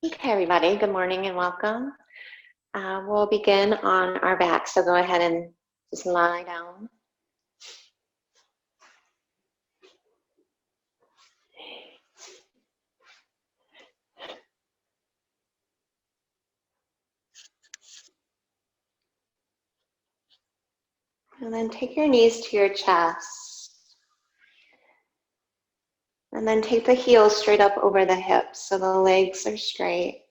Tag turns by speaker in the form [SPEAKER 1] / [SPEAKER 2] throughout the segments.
[SPEAKER 1] Okay, everybody, good morning and welcome. We'll begin on our back, so go ahead and just lie down. And then take your knees to your chest. And then take the heels straight up over the hips so the legs are straight.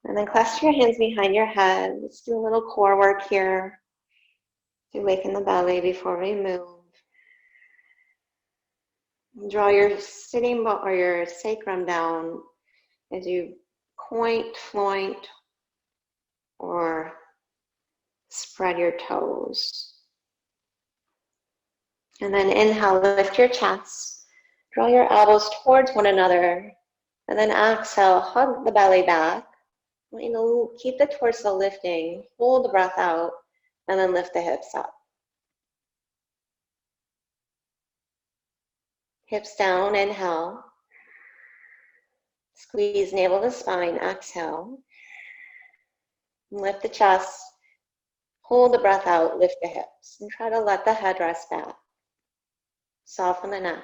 [SPEAKER 1] And then clasp your hands behind your head. Let's do a little core work here to awaken the belly before we move. And draw your sitting bone or your sacrum down as you point, floint, or spread your toes. And then inhale, lift your chest. Draw your elbows towards one another. And then exhale, hug the belly back. I want you to keep the torso lifting. Hold the breath out. And then lift the hips up. Hips down, inhale. Squeeze navel to spine, exhale. Lift the chest. Hold the breath out, lift the hips. And try to let the head rest back. Soften the neck.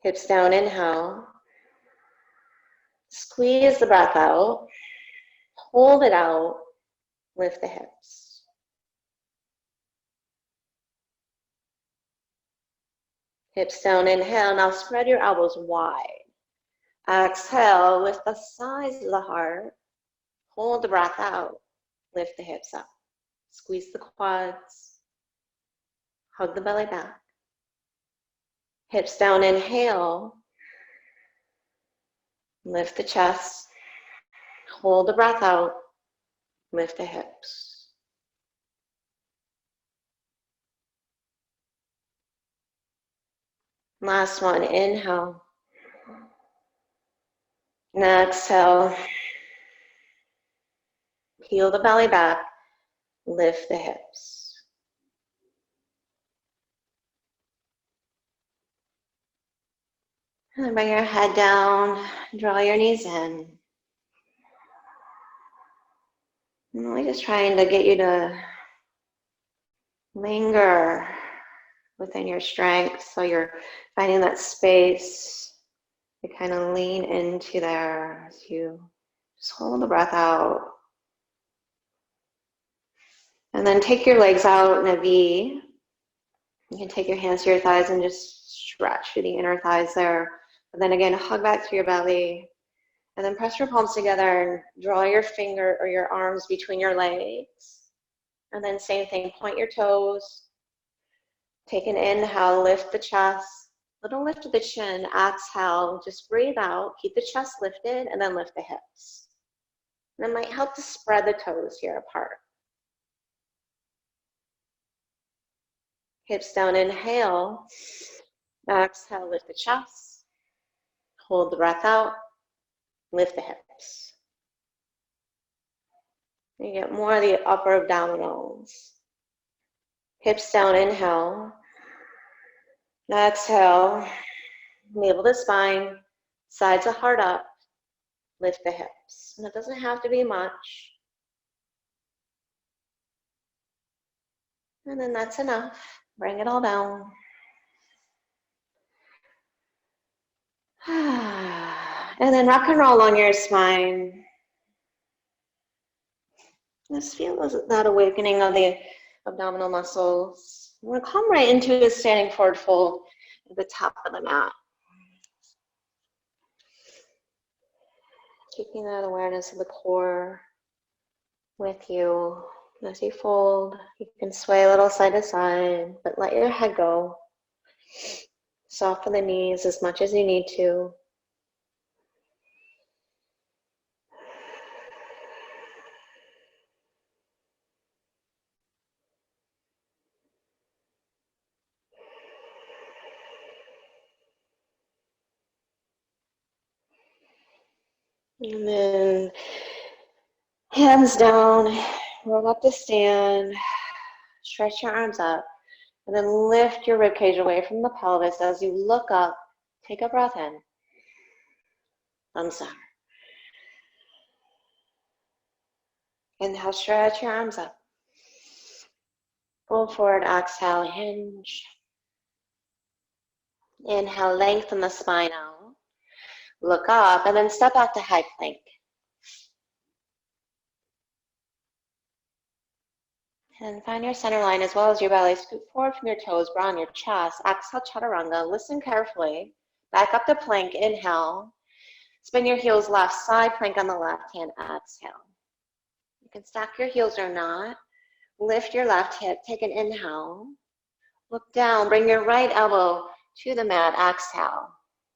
[SPEAKER 1] Hips down, inhale. Squeeze the breath out. Hold it out. Lift the hips. Hips down, inhale. Now spread your elbows wide. Exhale, lift the sides of the heart. Hold the breath out. Lift the hips up. Squeeze the quads. Hug the belly back. Hips down, inhale. Lift the chest. Hold the breath out. Lift the hips. Last one, inhale. And exhale. Peel the belly back. Lift the hips. And then bring your head down. Draw your knees in. And we're just trying to get you to linger within your strength, so you're finding that space to kind of lean into there as you just hold the breath out. And then take your legs out in a V. You can take your hands to your thighs and just stretch through the inner thighs there. And then again, hug back to your belly. And then press your palms together and draw your finger or your arms between your legs. And then same thing, point your toes. Take an inhale, lift the chest, little lift of the chin, exhale, just breathe out, keep the chest lifted, and then lift the hips. And it might help to spread the toes here apart. Hips down, inhale, exhale, lift the chest, hold the breath out, lift the hips. You get more of the upper abdominals. Hips down, inhale. Exhale, navel to spine, sides of heart up, lift the hips. And it doesn't have to be much. And then that's enough. Bring it all down. And then rock and roll on your spine. Just feel that awakening of the abdominal muscles. We're going to come right into a standing forward fold at the top of the mat. Keeping that awareness of the core with you as you fold. You can sway a little side to side, but let your head go. Soften the knees as much as you need to. And then hands down, roll up to stand, stretch your arms up, and then lift your ribcage away from the pelvis as you look up Take a breath in. Thumbs up. Inhale, stretch your arms up. Fold forward, exhale, hinge. Inhale, lengthen the spine out. Look up, and then step back to high plank. And find your center line as well as your belly. Scoot forward from your toes, brown your chest. Exhale, chaturanga. Listen carefully. Back up to plank. Inhale. Spin your heels left side, plank on the left hand. Exhale. You can stack your heels or not. Lift your left hip. Take an inhale. Look down. Bring your right elbow to the mat. Exhale.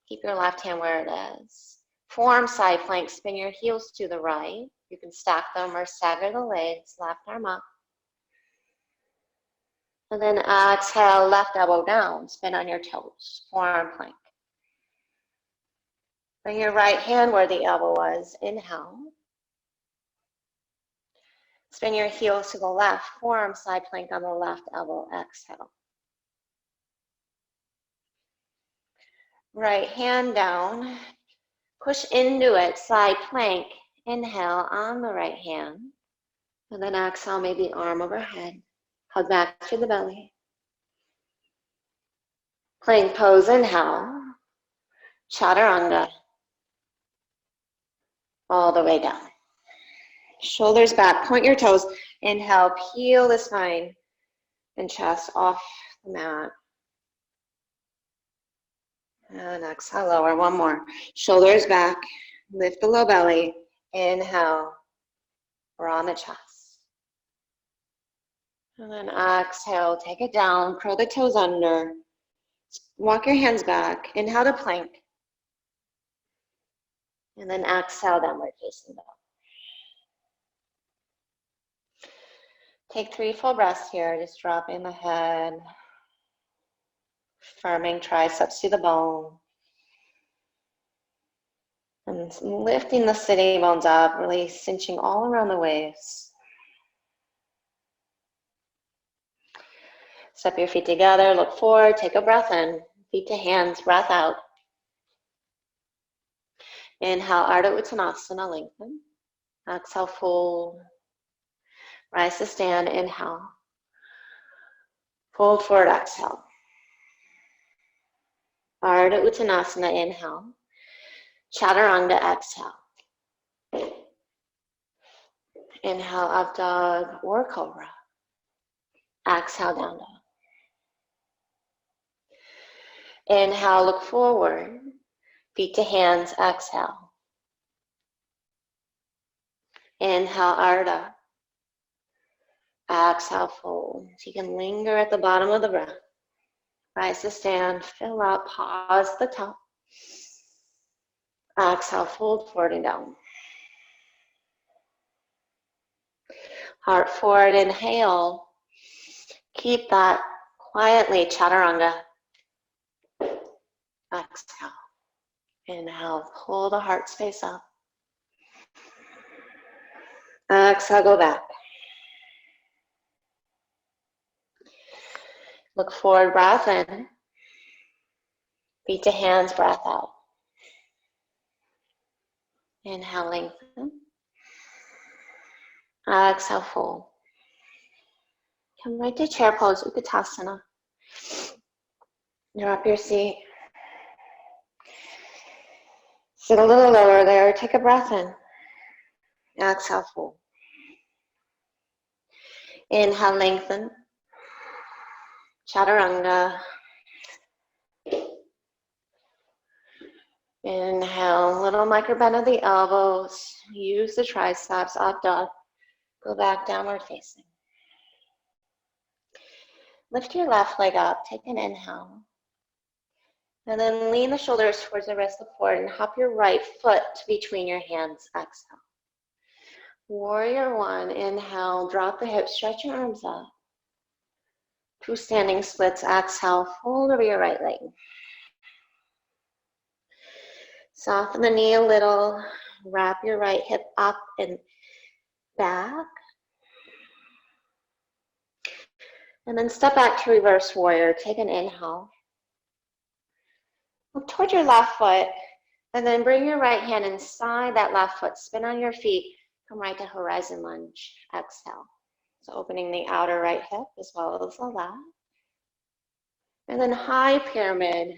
[SPEAKER 1] Keep your left hand where it is. Forearm side plank. Spin your heels to the right. You can stack them or stagger the legs. Left arm up. And then exhale, left elbow down, spin on your toes, forearm plank. Bring your right hand where the elbow was, inhale. Spin your heels to the left, forearm side plank on the left elbow, exhale. Right hand down, push into it, side plank, inhale on the right hand. And then exhale, maybe arm overhead, hug back to the belly. Plank pose, inhale, chaturanga, all the way down. Shoulders back, point your toes. Inhale, peel the spine and chest off the mat. And exhale, lower, one more. Shoulders back, lift the low belly. Inhale, we're on the chest. And then exhale, take it down, curl the toes under. Walk your hands back, inhale to plank. And then exhale, downward facing dog. Take 3 full breaths here, just dropping the head, firming triceps to the bone, and lifting the sitting bones up, really cinching all around the waist. Step your feet together, look forward, take a breath in, feet to hands, breath out. Inhale, Ardha Uttanasana, lengthen. Exhale, fold. Rise to stand, inhale. Fold forward, exhale. Ardha Uttanasana, inhale. Chaturanga, exhale. Inhale, up dog or cobra. Exhale, down dog. Inhale, look forward. Feet to hands, exhale. Inhale, Ardha. Exhale, fold. So you can linger at the bottom of the breath. Rise to stand, fill out, pause at the top. Exhale, fold forward and down. Heart forward, inhale. Keep that quietly, chaturanga. Exhale. Inhale, pull the heart space up. Exhale, go back. Look forward, breath in. Feet to hands, breath out. Inhale, lengthen. Exhale, fold. Come right to chair pose, Utkatasana. Drop your seat. Sit a little lower there. Take a breath in. Exhale, fold. Inhale, lengthen. Chaturanga. Inhale, little micro bend of the elbows. Use the triceps, up dog. Go back, downward facing. Lift your left leg up, take an inhale. And then lean the shoulders towards the wrist support and hop your right foot between your hands, exhale. Warrior one, inhale, drop the hips, stretch your arms up. 2 standing splits, exhale, fold over your right leg. Soften the knee a little, wrap your right hip up and back. And then step back to reverse warrior. Take an inhale. Look toward your left foot, and then bring your right hand inside that left foot. Spin on your feet. Come right to horizon lunge. Exhale. So opening the outer right hip as well as the left. And then high pyramid.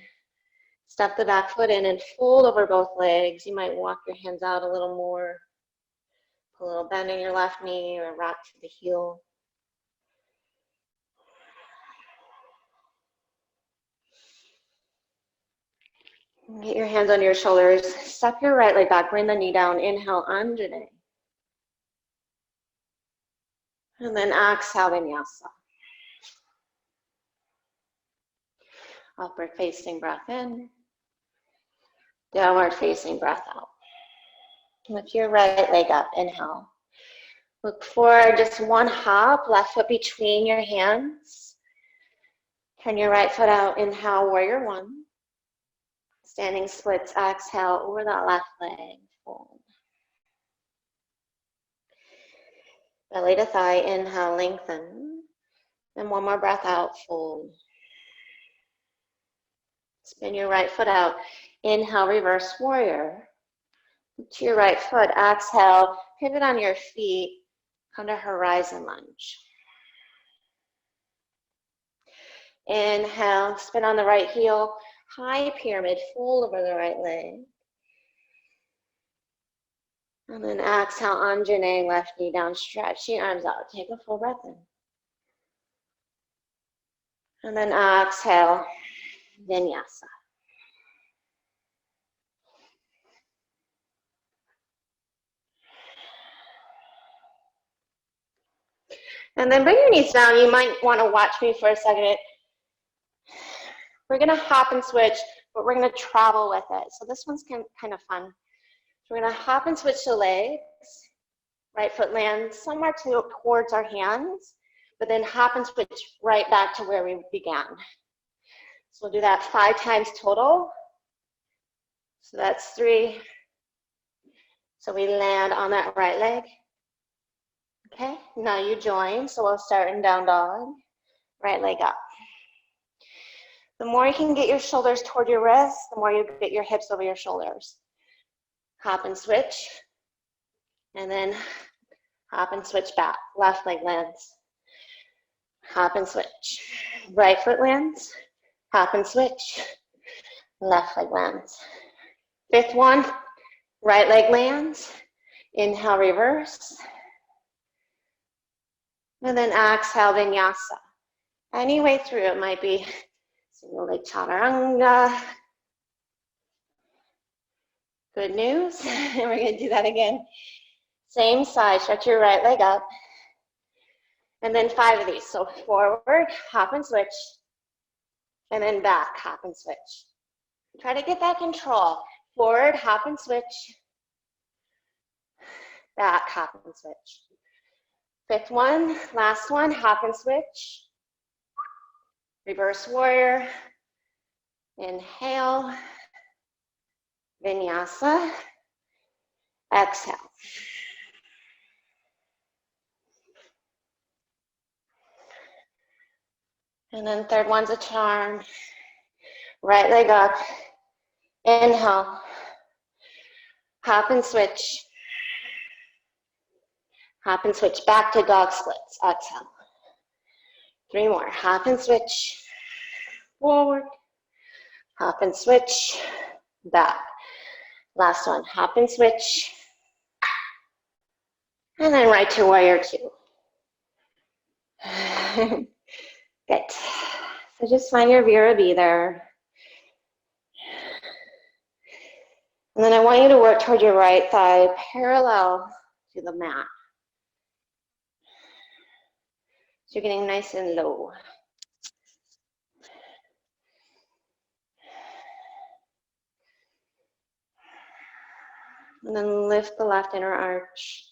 [SPEAKER 1] Step the back foot in and fold over both legs. You might walk your hands out a little more. Put a little bend in your left knee or rock to the heel. Get your hands under your shoulders. Step your right leg back. Bring the knee down. Inhale, Anjane. And then exhale, Vinyasa. Upward facing breath in. Downward facing breath out. Lift your right leg up. Inhale. Look forward, just one hop. Left foot between your hands. Turn your right foot out. Inhale, warrior one. Standing splits. Exhale over that left leg. Fold. Belly to thigh. Inhale, lengthen. And one more breath out. Fold. Spin your right foot out. Inhale, reverse warrior. To your right foot. Exhale, pivot on your feet. Come to horizon lunge. Inhale, spin on the right heel. High pyramid, fold over the right leg. And then exhale, Anjane, left knee down. Stretch the arms out. Take a full breath in. And then exhale, Vinyasa. And then bring your knees down. You might want to watch me for a second. We're going to hop and switch, but we're going to travel with it. So this one's kind of fun. So we're going to hop and switch the legs. Right foot lands somewhere towards our hands, but then hop and switch right back to where we began. So we'll do that 5 times total. So that's 3. So we land on that right leg. Okay, now you join. So we'll start in down dog. Right leg up. The more you can get your shoulders toward your wrists, the more you get your hips over your shoulders. Hop and switch. And then hop and switch back. Left leg lands. Hop and switch. Right foot lands. Hop and switch. Left leg lands. 5th one. Right leg lands. Inhale, reverse. And then exhale, Vinyasa. Any way through, it might be single leg chaturanga. Good news. And we're going to do that again. Same side, stretch your right leg up. And then 5 of these. So forward, hop and switch. And then back, hop and switch. Try to get that control. Forward, hop and switch. Back, hop and switch. 5th one, last one, hop and switch. Reverse warrior. Inhale. Vinyasa. Exhale. And then 3rd one's a charm. Right leg up. Inhale. Hop and switch. Hop and switch back to dog splits. Exhale. 3 more. Hop and switch. Forward. Hop and switch. Back. Last one. Hop and switch. And then right to warrior 2. Good. So just find your Virabhi there. And then I want you to work toward your right thigh parallel to the mat. So you're getting nice and low. And then lift the left inner arch.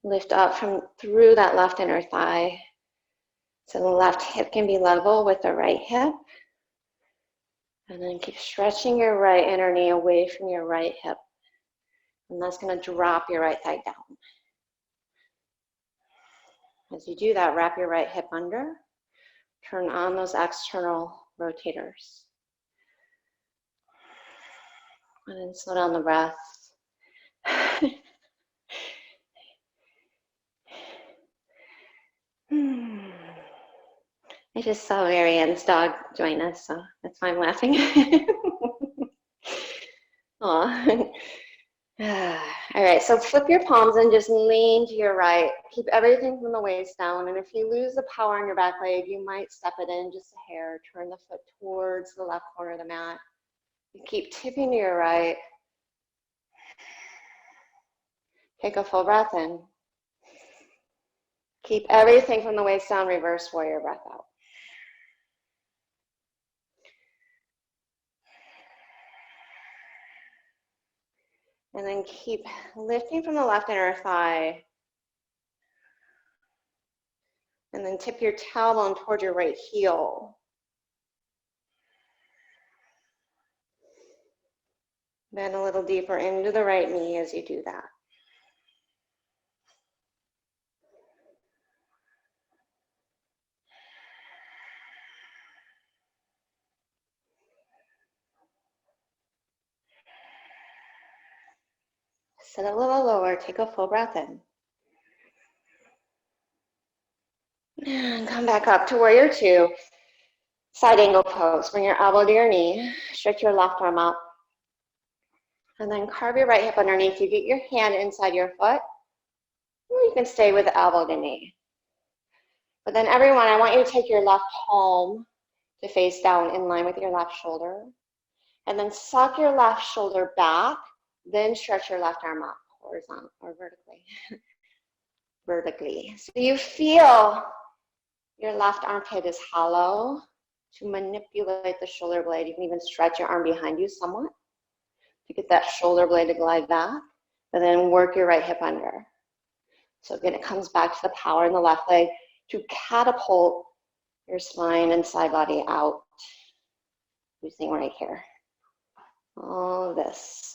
[SPEAKER 1] Lift up from through that left inner thigh. So the left hip can be level with the right hip. And then keep stretching your right inner knee away from your right hip. And that's going to drop your right thigh down. As you do that, wrap your right hip under. turn on those external rotators. And then slow down the breath. I just saw Marianne's dog join us, so that's why I'm laughing. Aw. All right, so flip your palms and just lean to your right. Keep everything from the waist down. And if you lose the power on your back leg, you might step it in just a hair. Turn the foot towards the left corner of the mat. You keep tipping to your right. Take a full breath in. Keep everything from the waist down, reverse warrior breath out. And then keep lifting from the left inner thigh. And then tip your tailbone toward your right heel. Bend a little deeper into the right knee as you do that. Sit a little lower, take a full breath in. And come back up to warrior two. Side angle pose. Bring your elbow to your knee. Stretch your left arm up. And then carve your right hip underneath you. Get your hand inside your foot. Or you can stay with the elbow to knee. But then everyone, I want you to take your left palm to face down in line with your left shoulder. And then suck your left shoulder back. Then stretch your left arm up, horizontal or vertically. Vertically. So you feel your left armpit is hollow. To manipulate the shoulder blade, you can even stretch your arm behind you somewhat to get that shoulder blade to glide back, and then work your right hip under. So again, it comes back to the power in the left leg to catapult your spine and side body out. Using right here. All this.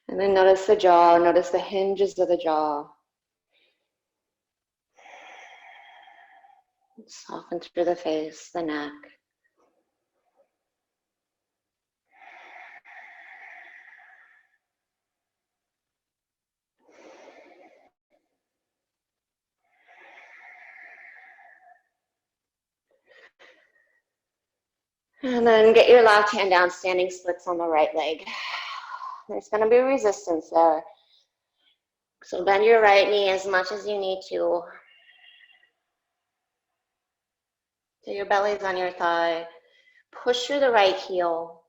[SPEAKER 1] And then notice the jaw, notice the hinges of the jaw. Soften through the face, the neck. And then get your left hand down, standing splits on the right leg. There's going to be resistance there. So bend your right knee as much as you need to. So your belly's on your thigh. Push through the right heel.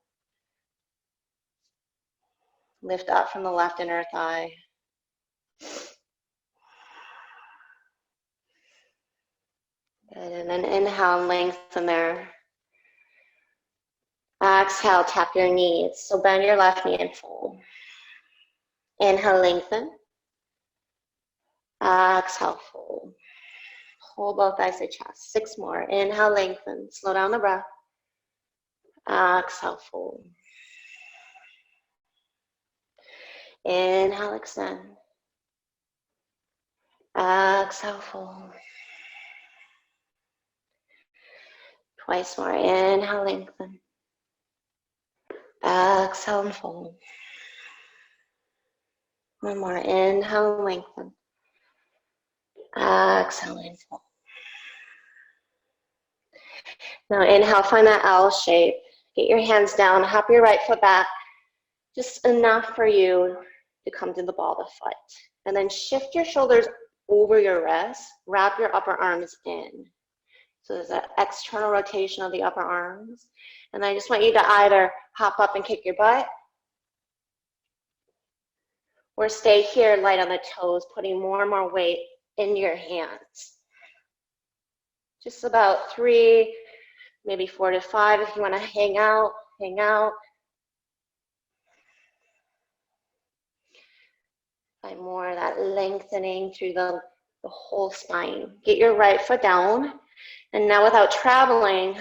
[SPEAKER 1] Lift up from the left inner thigh. Good. And then inhale, lengthen there. Exhale, tap your knees. So bend your left knee and fold. Inhale, lengthen. Exhale, fold. Hold both thighs to chest. 6 more. Inhale, lengthen. Slow down the breath. Exhale, fold. Inhale, extend. Exhale, fold. Twice more. Inhale, lengthen. Exhale and fold. 1 more. Inhale, lengthen. Exhale and fold. Now inhale, find that L shape. Get your hands down, hop your right foot back, just enough for you to come to the ball of the foot. And then shift your shoulders over your wrists, wrap your upper arms in. So there's an external rotation of the upper arms. And I just want you to either hop up and kick your butt, or stay here light on the toes, putting more and more weight in your hands. Just about 3, maybe 4 to 5 if you want to hang out, hang out. Find more of that lengthening through the whole spine. Get your right foot down. And now without traveling,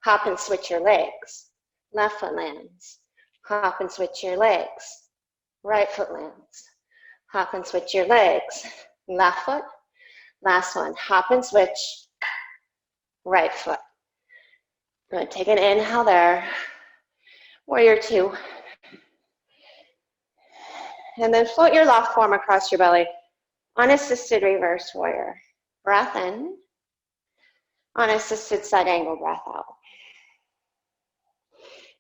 [SPEAKER 1] hop and switch your legs. Left foot lands. Hop and switch your legs. Right foot lands. Hop and switch your legs. Left foot, last one. Hop and switch, right foot. Good, take an inhale there. Warrior two. And then float your left forearm across your belly. Unassisted reverse warrior. Breath in. Unassisted side angle breath out.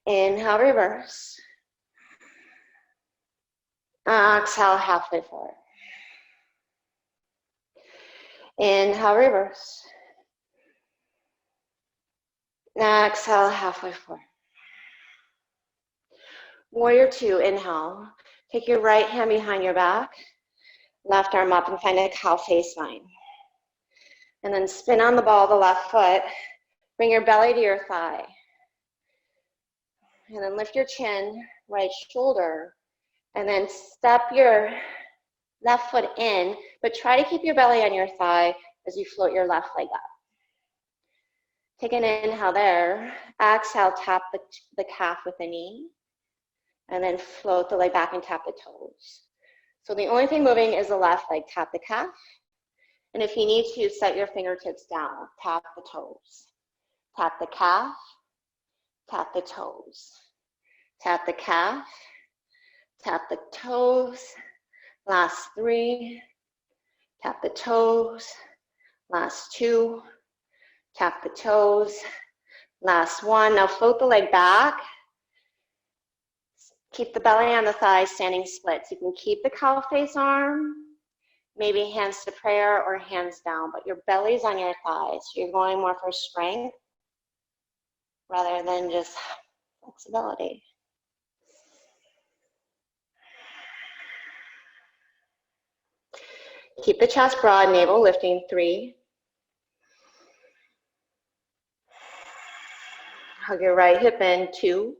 [SPEAKER 1] Inhale, reverse. Exhale, halfway forward. Inhale, reverse. Exhale, halfway forward. Warrior two, inhale. Take your right hand behind your back. Left arm up and find a cow face line. And then spin on the ball of the left foot. Bring your belly to your thigh. And then lift your chin, right shoulder. And then step your left foot in, but try to keep your belly on your thigh as you float your left leg up. Take an inhale there. Exhale, tap the calf with the knee. And then float the leg back and tap the toes. So the only thing moving is the left leg. Tap the calf. And if you need to, set your fingertips down. Tap the toes. Tap the calf. Tap the toes. Tap the calf. Tap the toes. Last three. Tap the toes. Last two. Tap the toes. Last one. Now float the leg back. Keep the belly on the thighs, standing splits. You can keep the cow face arm, maybe hands to prayer or hands down, but your belly's on your thighs. You're going more for strength rather than just flexibility. Keep the chest broad, navel lifting, 3. Hug your right hip in, 2.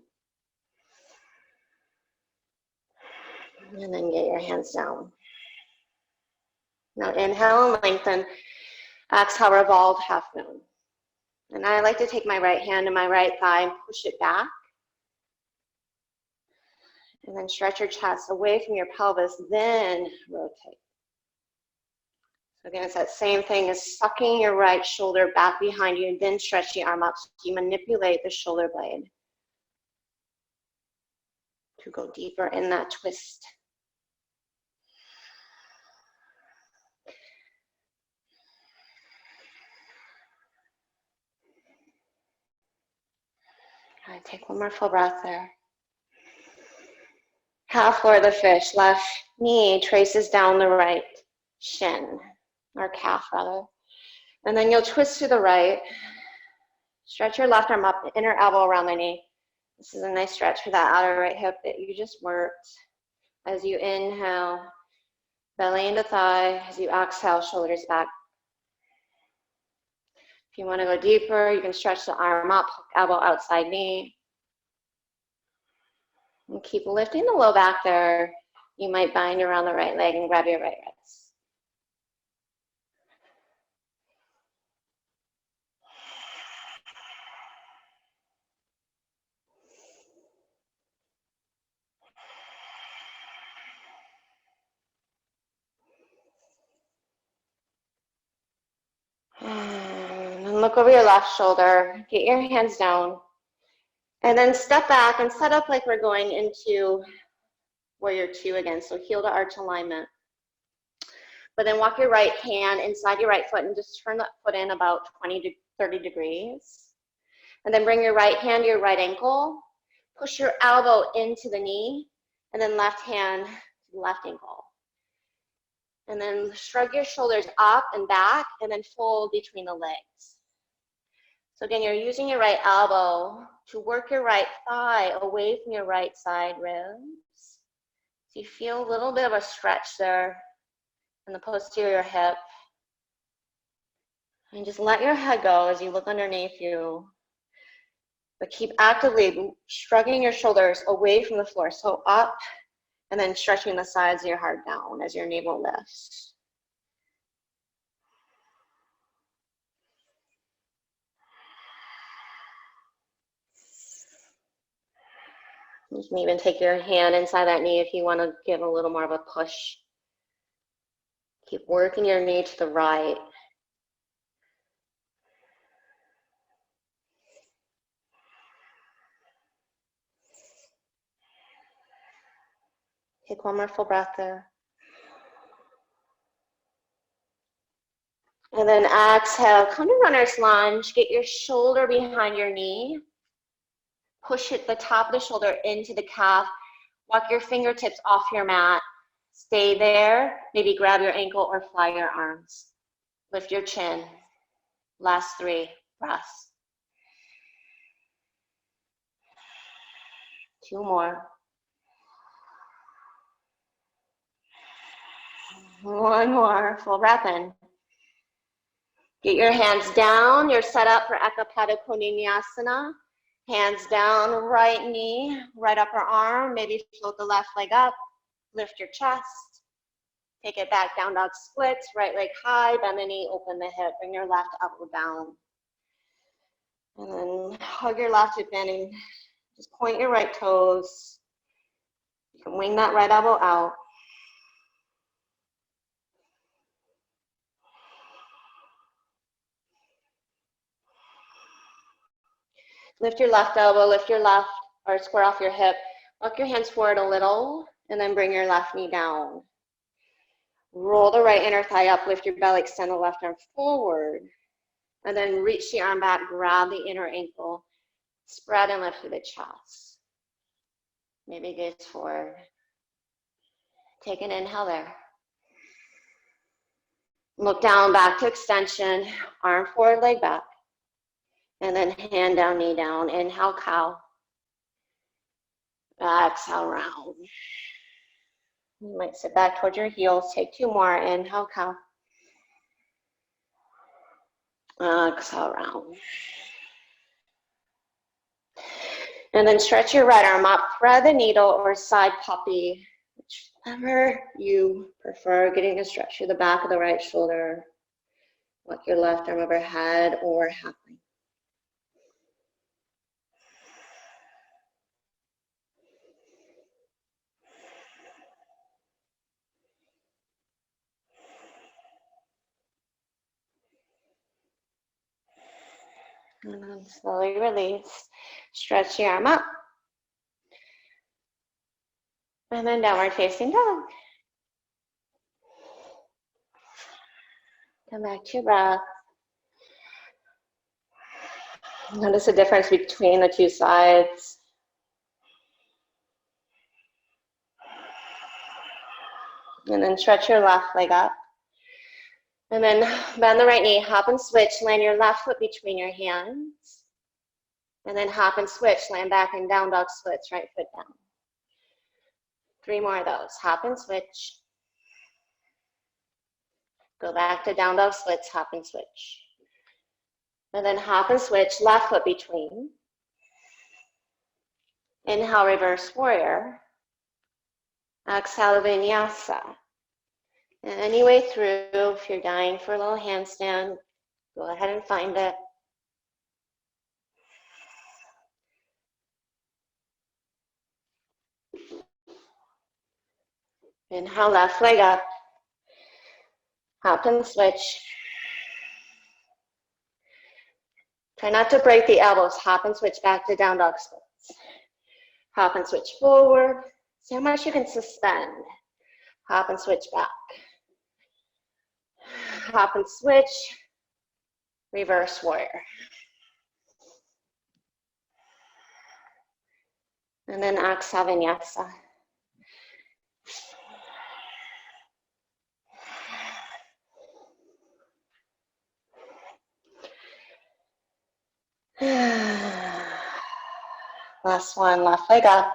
[SPEAKER 1] And then get your hands down. Now inhale and lengthen. Exhale, revolve half moon. And I like to take my right hand to my right thigh and push it back. And then stretch your chest away from your pelvis, then rotate. So again, it's that same thing as sucking your right shoulder back behind you and then stretch the arm up so you manipulate the shoulder blade to go deeper in that twist. All right, take one more full breath there. Half for the fish. Left knee traces down the right shin, or calf rather. And then you'll twist to the right. Stretch your left arm up, inner elbow around the knee. This is a nice stretch for that outer right hip that you just worked. As you inhale, belly into thigh. As you exhale, shoulders back. If you want to go deeper, you can stretch the arm up, elbow outside knee. And keep lifting the low back there. You might bind around the right leg and grab your right wrist. And look over your left shoulder. Get your hands down. And then step back and set up like we're going into warrior two again. So heel to arch alignment. But then walk your right hand inside your right foot and just turn that foot in about 20 to 30 degrees. And then bring your right hand to your right ankle. Push your elbow into the knee. And then left hand to the left ankle. And then shrug your shoulders up and back and then fold between the legs. So again, you're using your right elbow to work your right thigh away from your right side ribs. So you feel a little bit of a stretch there in the posterior hip. And just let your head go as you look underneath you. But keep actively shrugging your shoulders away from the floor. So up and then stretching the sides of your heart down as your navel lifts. You can even take your hand inside that knee if you want to give a little more of a push Keep working your knee to the right. Take one more full breath there. And then exhale, come to runner's lunge. Get your shoulder behind your knee. Push it, the top of the shoulder into the calf. Walk your fingertips off your mat. Stay there. Maybe grab your ankle or fly your arms. Lift your chin. Last 3 breaths. 2 more. 1 more. Full breath in. Get your hands down. You're set up for Ekapada Koniniasana. Hands down, right knee, right upper arm. Maybe float the left leg up. Lift your chest. Take it back, down dog splits. Right leg high, bend the knee, open the hip. Bring your left elbow down. And then hug your left hip in and just point your right toes. You can wing that right elbow out. Lift your left elbow, lift your left, or square off your hip. Walk your hands forward a little, and then bring your left knee down. Roll the right inner thigh up, lift your belly, extend the left arm forward. And then reach the arm back, grab the inner ankle, spread and lift through the chest. Maybe gaze forward. Take an inhale there. Look down, back to extension, arm forward, leg back. And then hand down, knee down. Inhale, cow. Exhale, round. You might sit back towards your heels. Take 2 more. Inhale, cow. Exhale, round. And then stretch your right arm up. Thread the needle or side puppy, whichever you prefer. Getting a stretch through the back of the right shoulder. Walk your left arm overhead or halfway. And then slowly release. Stretch the arm up. And then downward facing dog. Come back to your breath. Notice the difference between the 2 sides. And then stretch your left leg up. And then bend the right knee, hop and switch, land your left foot between your hands. And then hop and switch, land back and down dog splits, right foot down. 3 more of those, hop and switch. Go back to down dog splits, hop and switch. And then hop and switch, left foot between. Inhale, reverse warrior. Exhale, vinyasa. And any way through, if you're dying for a little handstand, go ahead and find it. Inhale, left leg up. Hop and switch. Try not to break the elbows. Hop and switch back to down dog splits. Hop and switch forward. See how much you can suspend. Hop and switch back. Hop and switch. Reverse warrior. And then exhale, vinyasa. Last one, left leg up.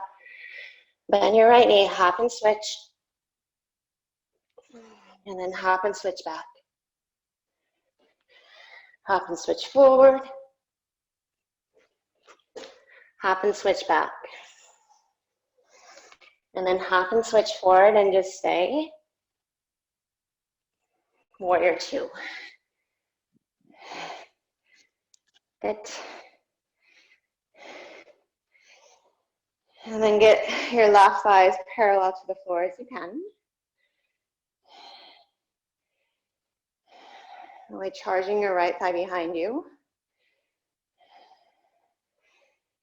[SPEAKER 1] Bend your right knee, hop and switch. And then hop and switch back. Hop and switch forward. Hop and switch back. And then hop and switch forward and just stay. Warrior 2. Good. And then get your left thigh as parallel to the floor as you can. Really charging your right thigh behind you.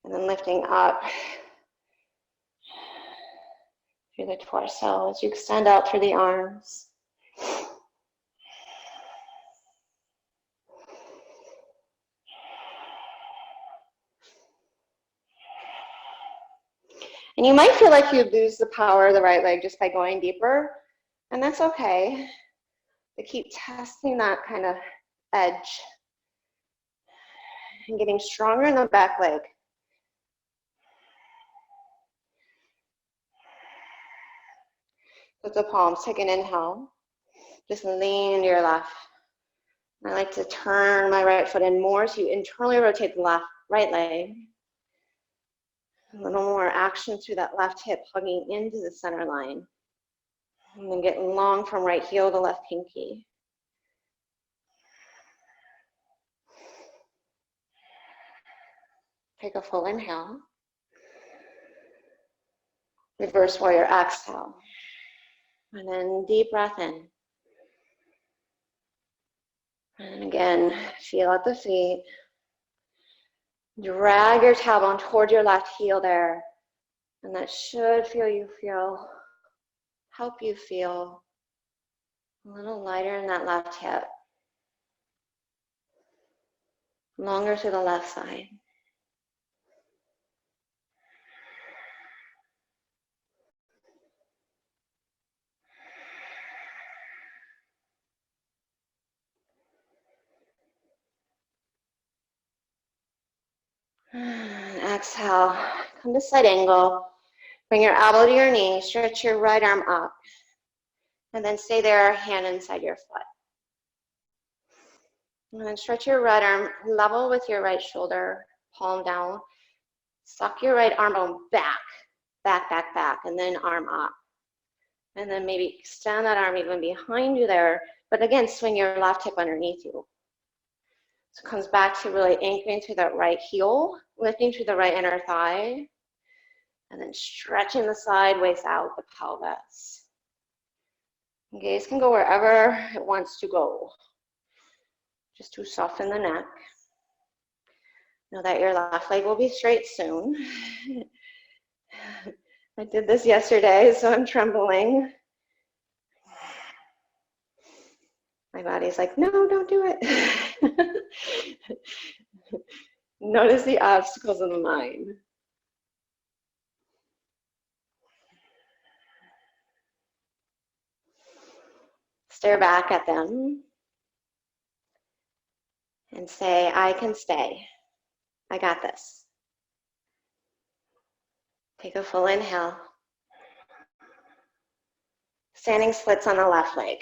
[SPEAKER 1] And then lifting up through the torso as you extend out through the arms. And you might feel like you lose the power of the right leg just by going deeper, and that's okay. But keep testing that kind of edge and getting stronger in the back leg. With the palms, take an inhale. Just lean into your left. I like to turn my right foot in more, so you internally rotate the right leg. A little more action through that left hip, hugging into the center line. And then get long from right heel to left pinky. Take a full inhale. Reverse warrior exhale. And then deep breath in. And again, feel at the feet. Drag your tailbone toward your left heel there. And that should help you feel a little lighter in that left hip. Longer to the left side. And exhale, come to side angle. Bring your elbow to your knee, stretch your right arm up. And then stay there, hand inside your foot. And then stretch your right arm level with your right shoulder, palm down. Suck your right arm bone back, and then arm up. And then maybe extend that arm even behind you there. But again, swing your left hip underneath you. So it comes back to really anchoring through that right heel, lifting through the right inner thigh, and then stretching the sideways out the pelvis. Gaze can go wherever it wants to go, just to soften the neck. Know that your left leg will be straight soon. I did this yesterday, so I'm trembling. My body's like, no, don't do it. Notice the obstacles in the mind. Stare back at them and say, I can stay. I got this. Take a full inhale. Standing splits on the left leg.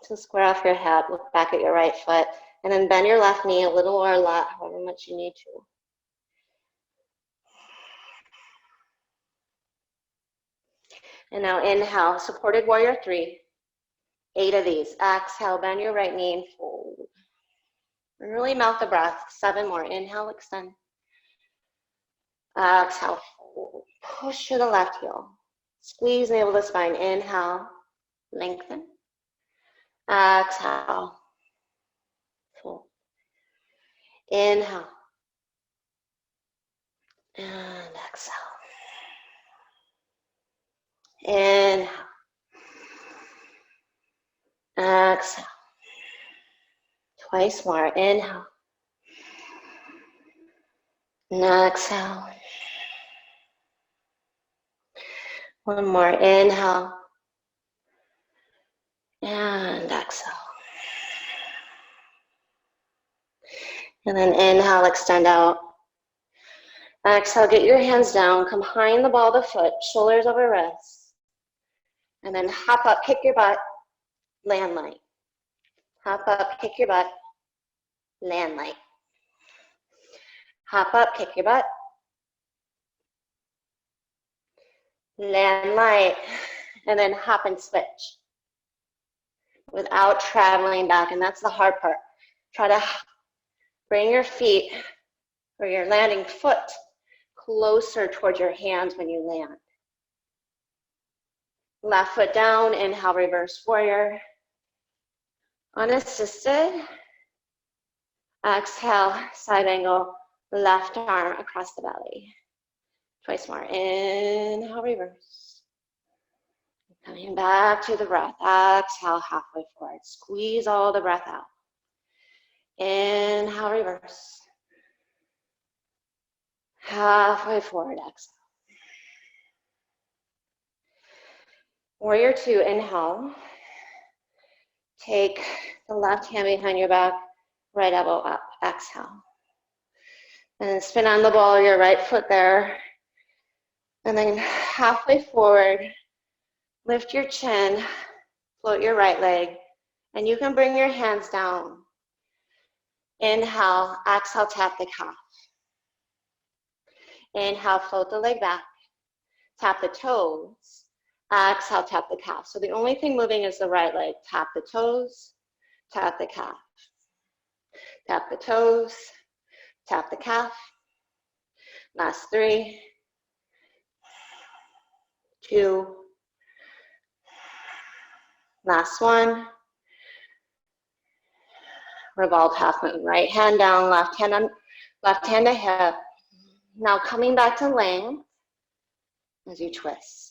[SPEAKER 1] So square off your head, look back at your right foot, and then bend your left knee a little or a lot, however much you need to. And now inhale, supported warrior 3. 8 of these. Exhale, bend your right knee and fold. And really mouth the breath. 7 more. Inhale, extend. Exhale, fold. Push to the left heel. Squeeze navel to spine. Inhale, lengthen. Exhale, fold. Inhale. And exhale. Inhale. Exhale. Twice more. Inhale. And exhale. One more. Inhale. And exhale. And then inhale, extend out. Exhale, get your hands down. Come behind the ball of the foot, shoulders over wrists. And then hop up, kick your butt, land light. Hop up, kick your butt, land light. Hop up, kick your butt, land light. And then hop and switch without traveling back. And that's the hard part. Try to bring your feet or your landing foot closer towards your hands when you land. Left foot down, inhale, reverse warrior. Unassisted. Exhale, side angle, left arm across the belly. Twice more. Inhale, reverse. Coming back to the breath. Exhale, halfway forward. Squeeze all the breath out. Inhale, reverse. Halfway forward, exhale. Warrior two, inhale. Take the left hand behind your back, right elbow up, exhale. And then spin on the ball of your right foot there. And then halfway forward, lift your chin, float your right leg, and you can bring your hands down. Inhale, exhale, tap the calf. Inhale, float the leg back, tap the toes. Exhale, tap the calf. So the only thing moving is the right leg. Tap the toes, tap the calf. Tap the toes, tap the calf. Last 3, 2, last 1. Revolve half moon. Right hand down, left hand to hip. Now coming back to length as you twist.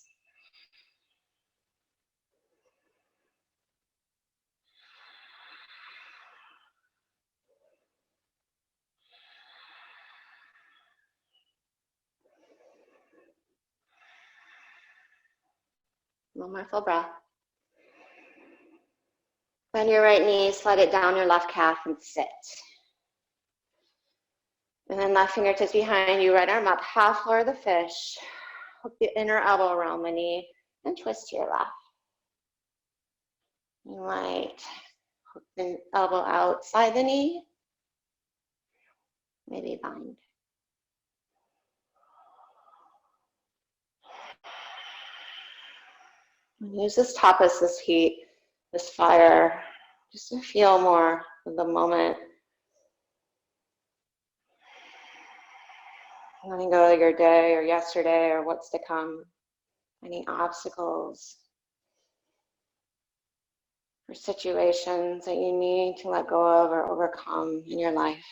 [SPEAKER 1] One more full breath. Bend your right knee, slide it down your left calf and sit. And then left fingertips behind you, right arm up, half floor of the fish. Hook the inner elbow around the knee and twist to your left. You might hook the elbow outside the knee, maybe bind. And use this tapas, this heat, this fire, just to feel more of the moment. Letting go of your day or yesterday or what's to come. Any obstacles or situations that you need to let go of or overcome in your life.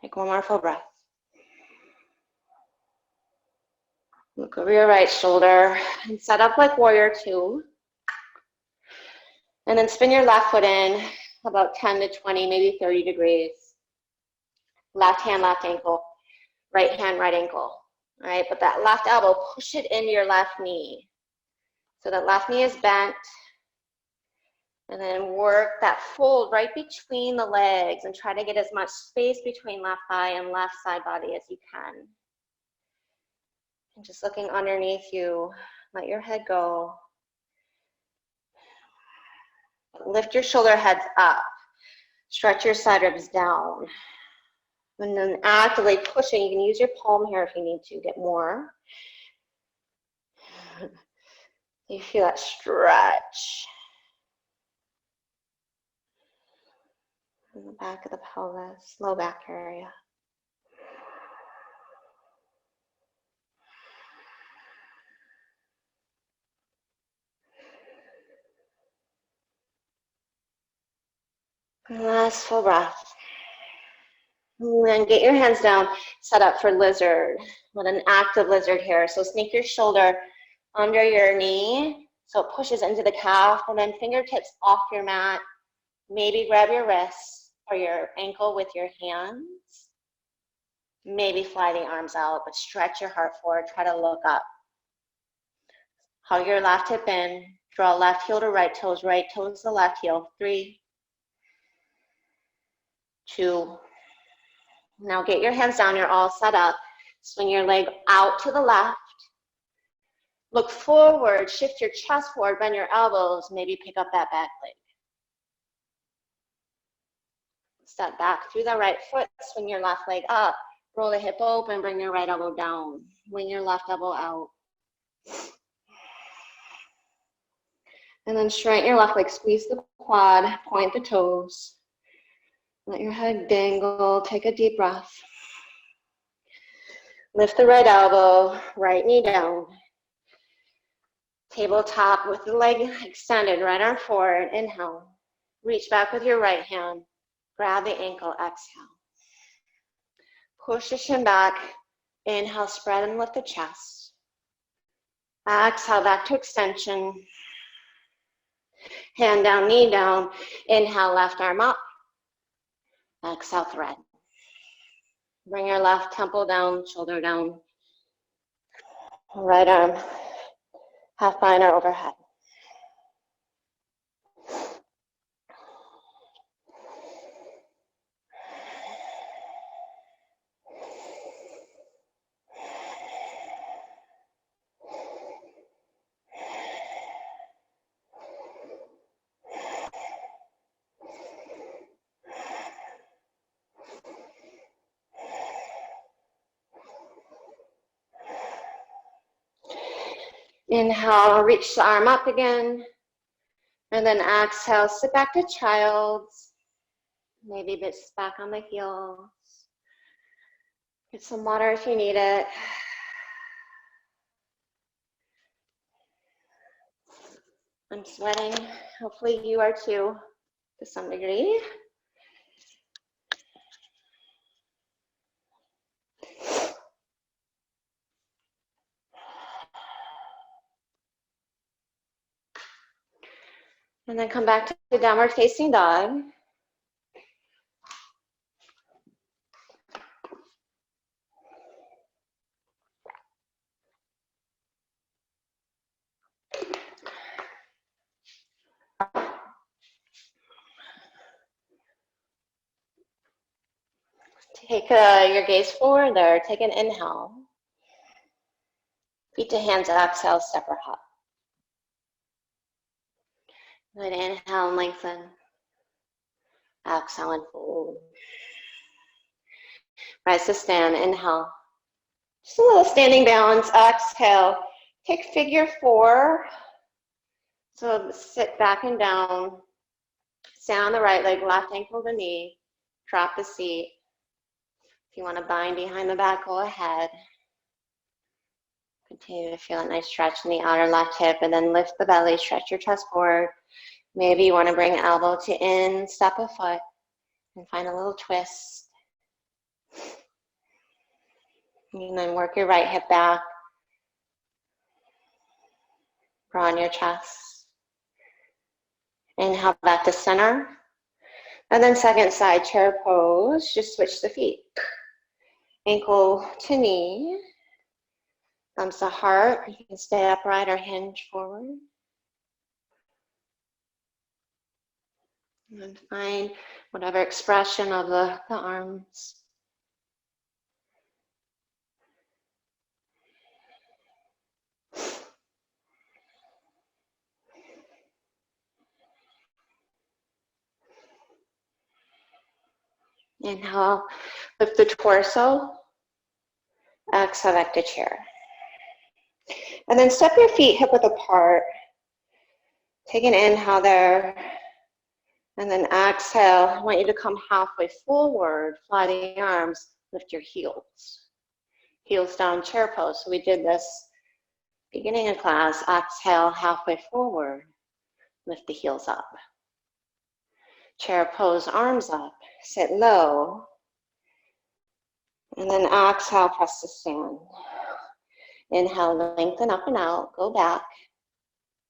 [SPEAKER 1] Take one more full breath. Look over your right shoulder and set up like warrior two. And then spin your left foot in about 10 to 20, maybe 30 degrees. Left hand, left ankle. Right hand, right ankle. All right, but that left elbow, push it into your left knee. So that left knee is bent. And then work that fold right between the legs and try to get as much space between left thigh and left side body as you can. And just looking underneath you, let your head go. Lift your shoulder heads up. Stretch your side ribs down. And then actively pushing, you can use your palm here if you need to get more. You feel that stretch. In the back of the pelvis, low back area. Last full breath. And then get your hands down, set up for lizard, with an active lizard here. So sneak your shoulder under your knee, so it pushes into the calf, and then fingertips off your mat. Maybe grab your wrists or your ankle with your hands. Maybe fly the arms out, but stretch your heart forward, try to look up. Hug your left hip in, draw left heel to right toes to left heel. 3, 2. Now get your hands down, you're all set up. Swing your leg out to the left. Look forward, shift your chest forward, bend your elbows, maybe pick up that back leg. Step back through the right foot, swing your left leg up, roll the hip open, bring your right elbow down, wing your left elbow out. And then straighten your left leg, squeeze the quad, point the toes. Let your head dangle, take a deep breath. Lift the right elbow, right knee down. Tabletop with the leg extended, right arm forward, inhale. Reach back with your right hand, grab the ankle, exhale. Push the shin back, inhale, spread and lift the chest. Exhale, back to extension. Hand down, knee down. Inhale, left arm up. Exhale, thread. Bring your left temple down, shoulder down. Right arm, half bind or overhead. Inhale, reach the arm up again. And then exhale, sit back to child's. Maybe bits back on the heels. Get some water if you need it. I'm sweating. Hopefully you are too, to some degree. And then come back to the downward facing dog. Take your gaze forward there. Take an inhale. Feet to hands, exhale, step or hop. Good, inhale and lengthen. Exhale and fold. Rise to stand, inhale. Just a little standing balance, exhale. Take figure four. So sit back and down. Stand on the right leg, left ankle to knee. Drop the seat. If you want to bind behind the back, go ahead. Continue to feel a nice stretch in the outer left hip, and then lift the belly, stretch your chest forward. Maybe you want to bring elbow to in, step a foot, and find a little twist. And then work your right hip back. Broaden your chest. Inhale back to center. And then second side chair pose, just switch the feet. Ankle to knee. Thumbs to heart. You can stay upright or hinge forward. And find whatever expression of the arms. Inhale, lift the torso. Exhale, back to chair. And then step your feet hip width apart. Take an inhale there. And then exhale, I want you to come halfway forward, fly the arms, lift your heels. Heels down, chair pose. So we did this beginning of class. Exhale, halfway forward, lift the heels up. Chair pose, arms up, sit low. And then exhale, press to stand. Inhale, lengthen up and out, go back.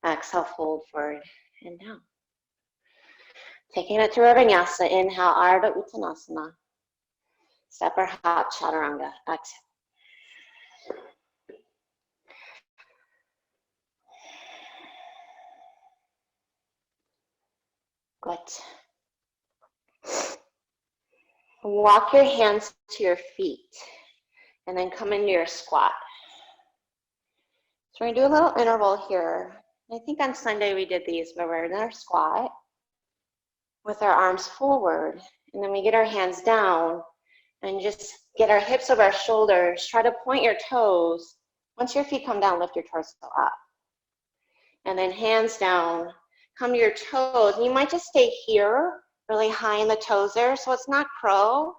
[SPEAKER 1] Exhale, fold forward and down. Taking it to a vinyasa, inhale, Ardha Uttanasana. Step or hop, Chaturanga, exhale. Good. Walk your hands to your feet and then come into your squat. So we're gonna do a little interval here. I think on Sunday we did these where we're in our squat with our arms forward, and then we get our hands down and just get our hips over our shoulders. Try to point your toes. Once your feet come down, lift your torso up. And then hands down, come to your toes. And you might just stay here, really high in the toes there, so it's not crow,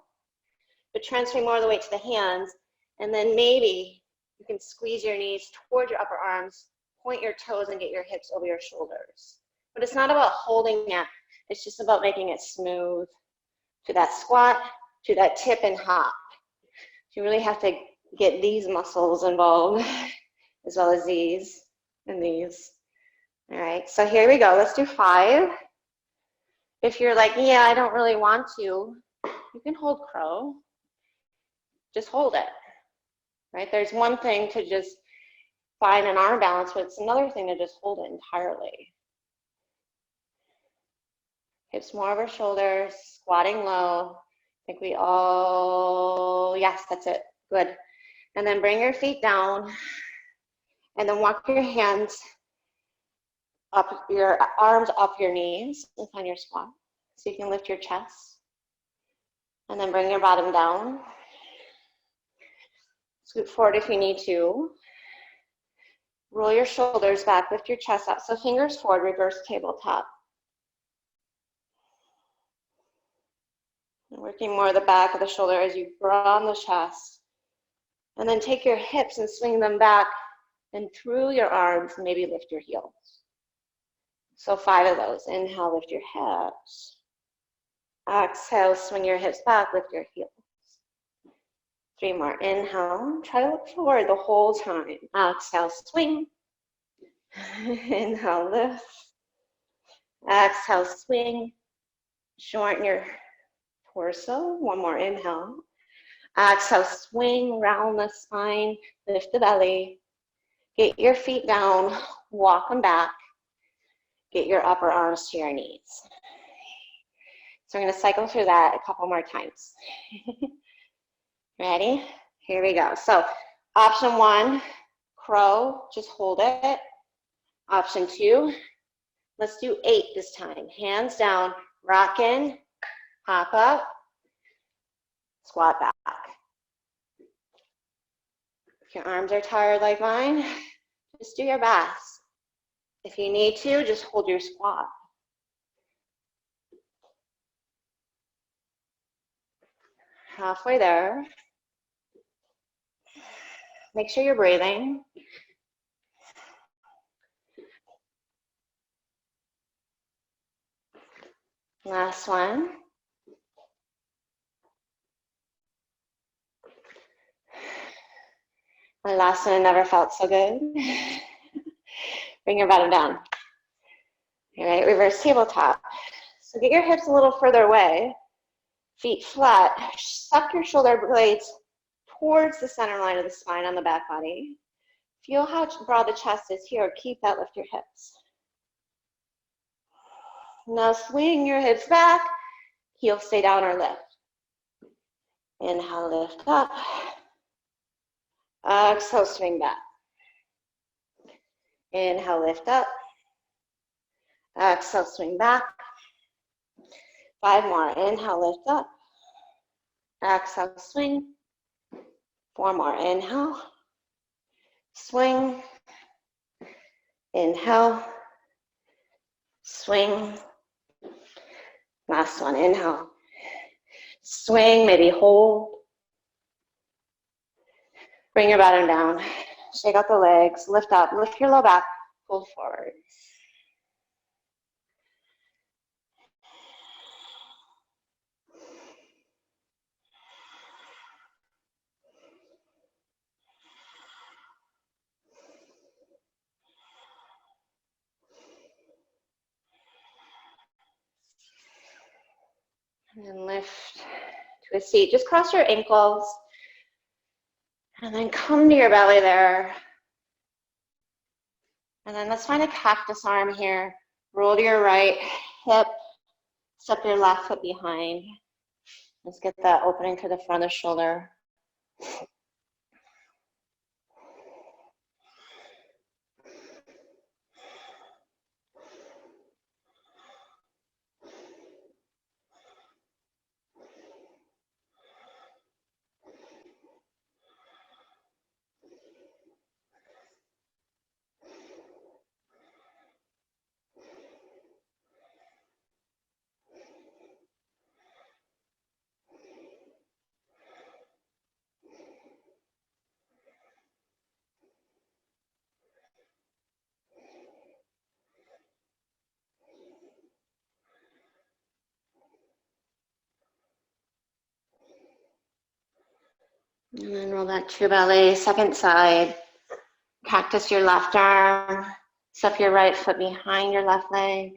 [SPEAKER 1] but transfer more of the weight to the hands. And then maybe you can squeeze your knees toward your upper arms, point your toes and get your hips over your shoulders. But it's not about holding it. It's just about making it smooth to that squat, to that tip and hop. You really have to get these muscles involved as well as these and these. All right, so here we go. Let's do 5. If you're like, yeah, I don't really want to, you can hold crow. Just hold it, right? There's one thing to just find an arm balance, but it's another thing to just hold it entirely. Hips more over shoulders, squatting low. I think we all, yes, that's it, good. And then bring your feet down and then walk your hands up, your arms up your knees and find your squat. So you can lift your chest. And then bring your bottom down. Scoot forward if you need to. Roll your shoulders back, lift your chest up. So fingers forward, reverse tabletop. And working more the back of the shoulder as you broaden the chest. And then take your hips and swing them back and through your arms, maybe lift your heels. So 5 of those. Inhale, lift your hips. Exhale, swing your hips back, lift your heels. 3 more. Inhale, try to look forward the whole time. Exhale, swing. Inhale, lift. Exhale, swing. Shorten your torso. 1 more. Inhale. Exhale, swing, round the spine, lift the belly. Get your feet down, walk them back. Get your upper arms to your knees. So I'm going to cycle through that a couple more times. Ready? Here we go. So option 1, crow, just hold it. Option 2, let's do 8 this time. Hands down, rock in, hop up, squat back. If your arms are tired like mine, just do your best. If you need to, just hold your squat. Halfway there. Make sure you're breathing. Last one. My last one never felt so good. Bring your bottom down. All right, reverse tabletop. So get your hips a little further away. Feet flat. Suck your shoulder blades towards the center line of the spine on the back body. Feel how broad the chest is here. Keep that, lift your hips. Now swing your hips back. Heels stay down or lift. Inhale, lift up. Exhale, swing back. Inhale, lift up. Exhale, swing back. 5 more. Inhale, lift up. Exhale, swing. 4 more. Inhale. Swing. Inhale. Swing. Last one. Inhale. Swing, maybe hold. Bring your bottom down. Shake out the legs. Lift up. Lift your low back. Pull forward. And then lift to a seat. Just cross your ankles. And then come to your belly there. And then let's find a cactus arm here. Roll to your right hip. Step your left foot behind. Let's get that opening to the front of the shoulder. And then roll back to your belly, second side. Cactus your left arm. Step your right foot behind your left leg.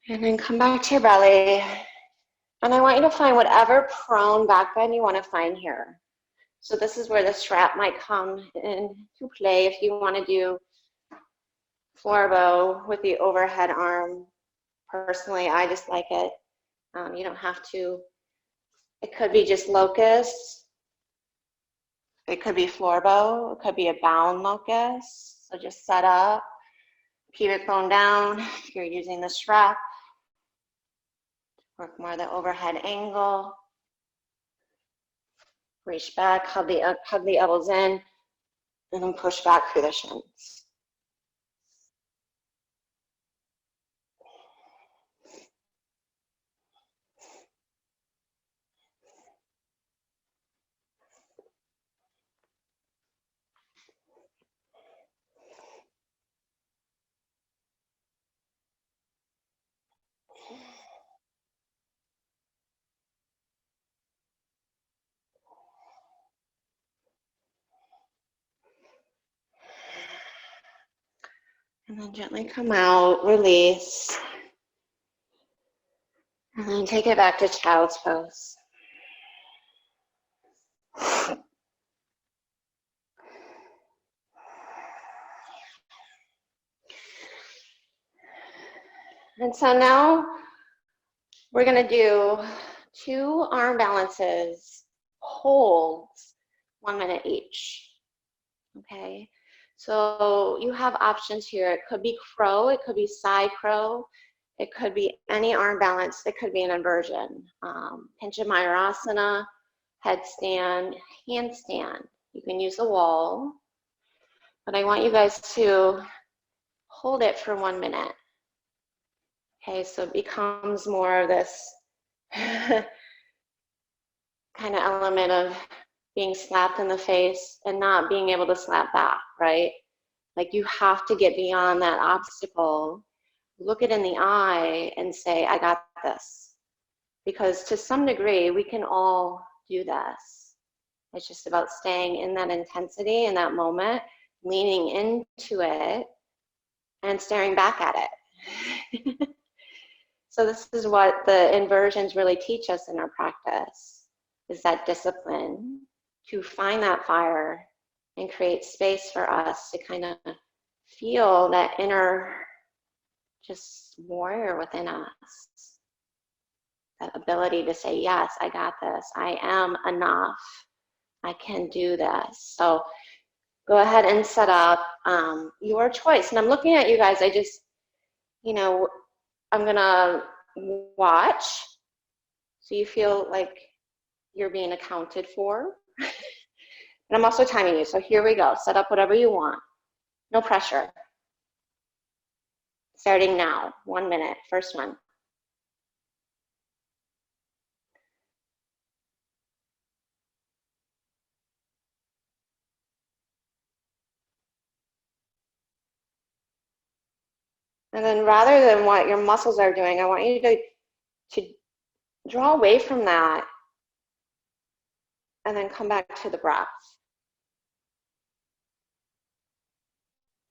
[SPEAKER 1] And then come back to your belly. And I want you to find whatever prone back bend you want to find here. So this is where the strap might come into play if you want to do floor bow with the overhead arm. Personally, I just like it. You don't have to. It could be just locust. It could be floor bow. It could be a bound locust. So just set up, pubic bone down. If you're using the strap, work more the overhead angle. Reach back, hug the elbows in, and then push back through the shins. And then gently come out, release. And then take it back to child's pose. And so now we're going to do 2 arm balances, holds, 1 minute each. Okay, so you have options here. It could be crow, it could be side crow, it could be any arm balance, it could be an inversion. Pincha Mayurasana, headstand, handstand. You can use the wall, but I want you guys to hold it for 1 minute. Okay, so it becomes more of this kind of element of being slapped in the face and not being able to slap back, right? Like you have to get beyond that obstacle, look it in the eye and say, I got this. Because to some degree, we can all do this. It's just about staying in that intensity in that moment, leaning into it and staring back at it. So this is what the inversions really teach us in our practice, is that discipline to find that fire and create space for us to kind of feel that inner just warrior within us. That ability to say, yes, I got this. I am enough. I can do this. So go ahead and set up your choice. And I'm looking at you guys. I just, I'm going to watch so you feel like you're being accounted for. And I'm also timing you. So here we go. Set up whatever you want. No pressure. Starting now. 1 minute. First one. And then rather than what your muscles are doing, I want you to draw away from that and then come back to the breath.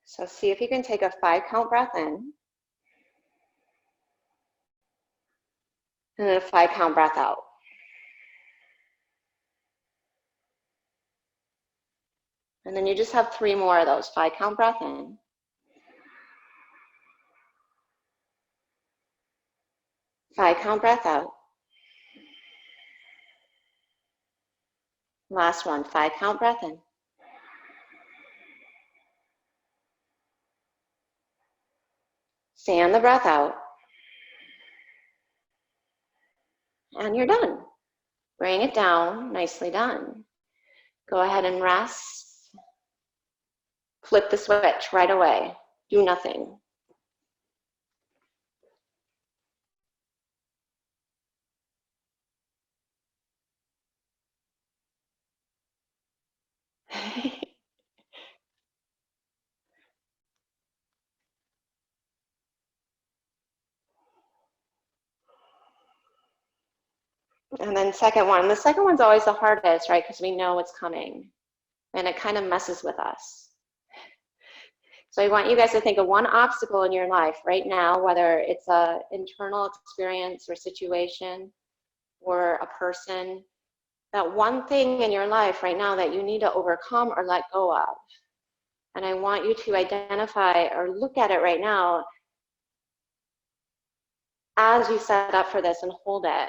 [SPEAKER 1] So see if you can take a 5 count breath in and then a 5 count breath out. And then you just have 3 more of those. 5 count breath in 5 count breath out. Last one, 5 count breath in. Stand the breath out. And you're done. Bring it down, nicely done. Go ahead and rest. Flip the switch right away. Do nothing. And then second one. The second one's always the hardest, right? Because we know what's coming. And it kind of messes with us. So I want you guys to think of one obstacle in your life right now, whether it's an internal experience or situation or a person, that one thing in your life right now that you need to overcome or let go of. And I want you to identify or look at it right now as you set up for this and hold it.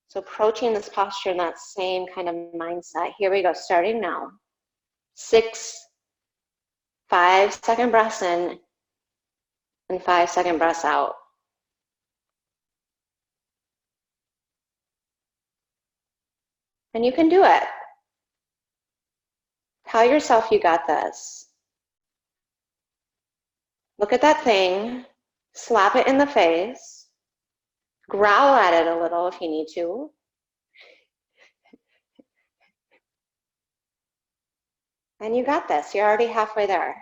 [SPEAKER 1] So approaching this posture in that same kind of mindset. Here we go, starting now. 6 5-second breaths in and 5-second breaths out. And you can do it. Tell yourself you got this. Look at that thing, slap it in the face, growl at it a little if you need to. And you got this. You're already halfway there.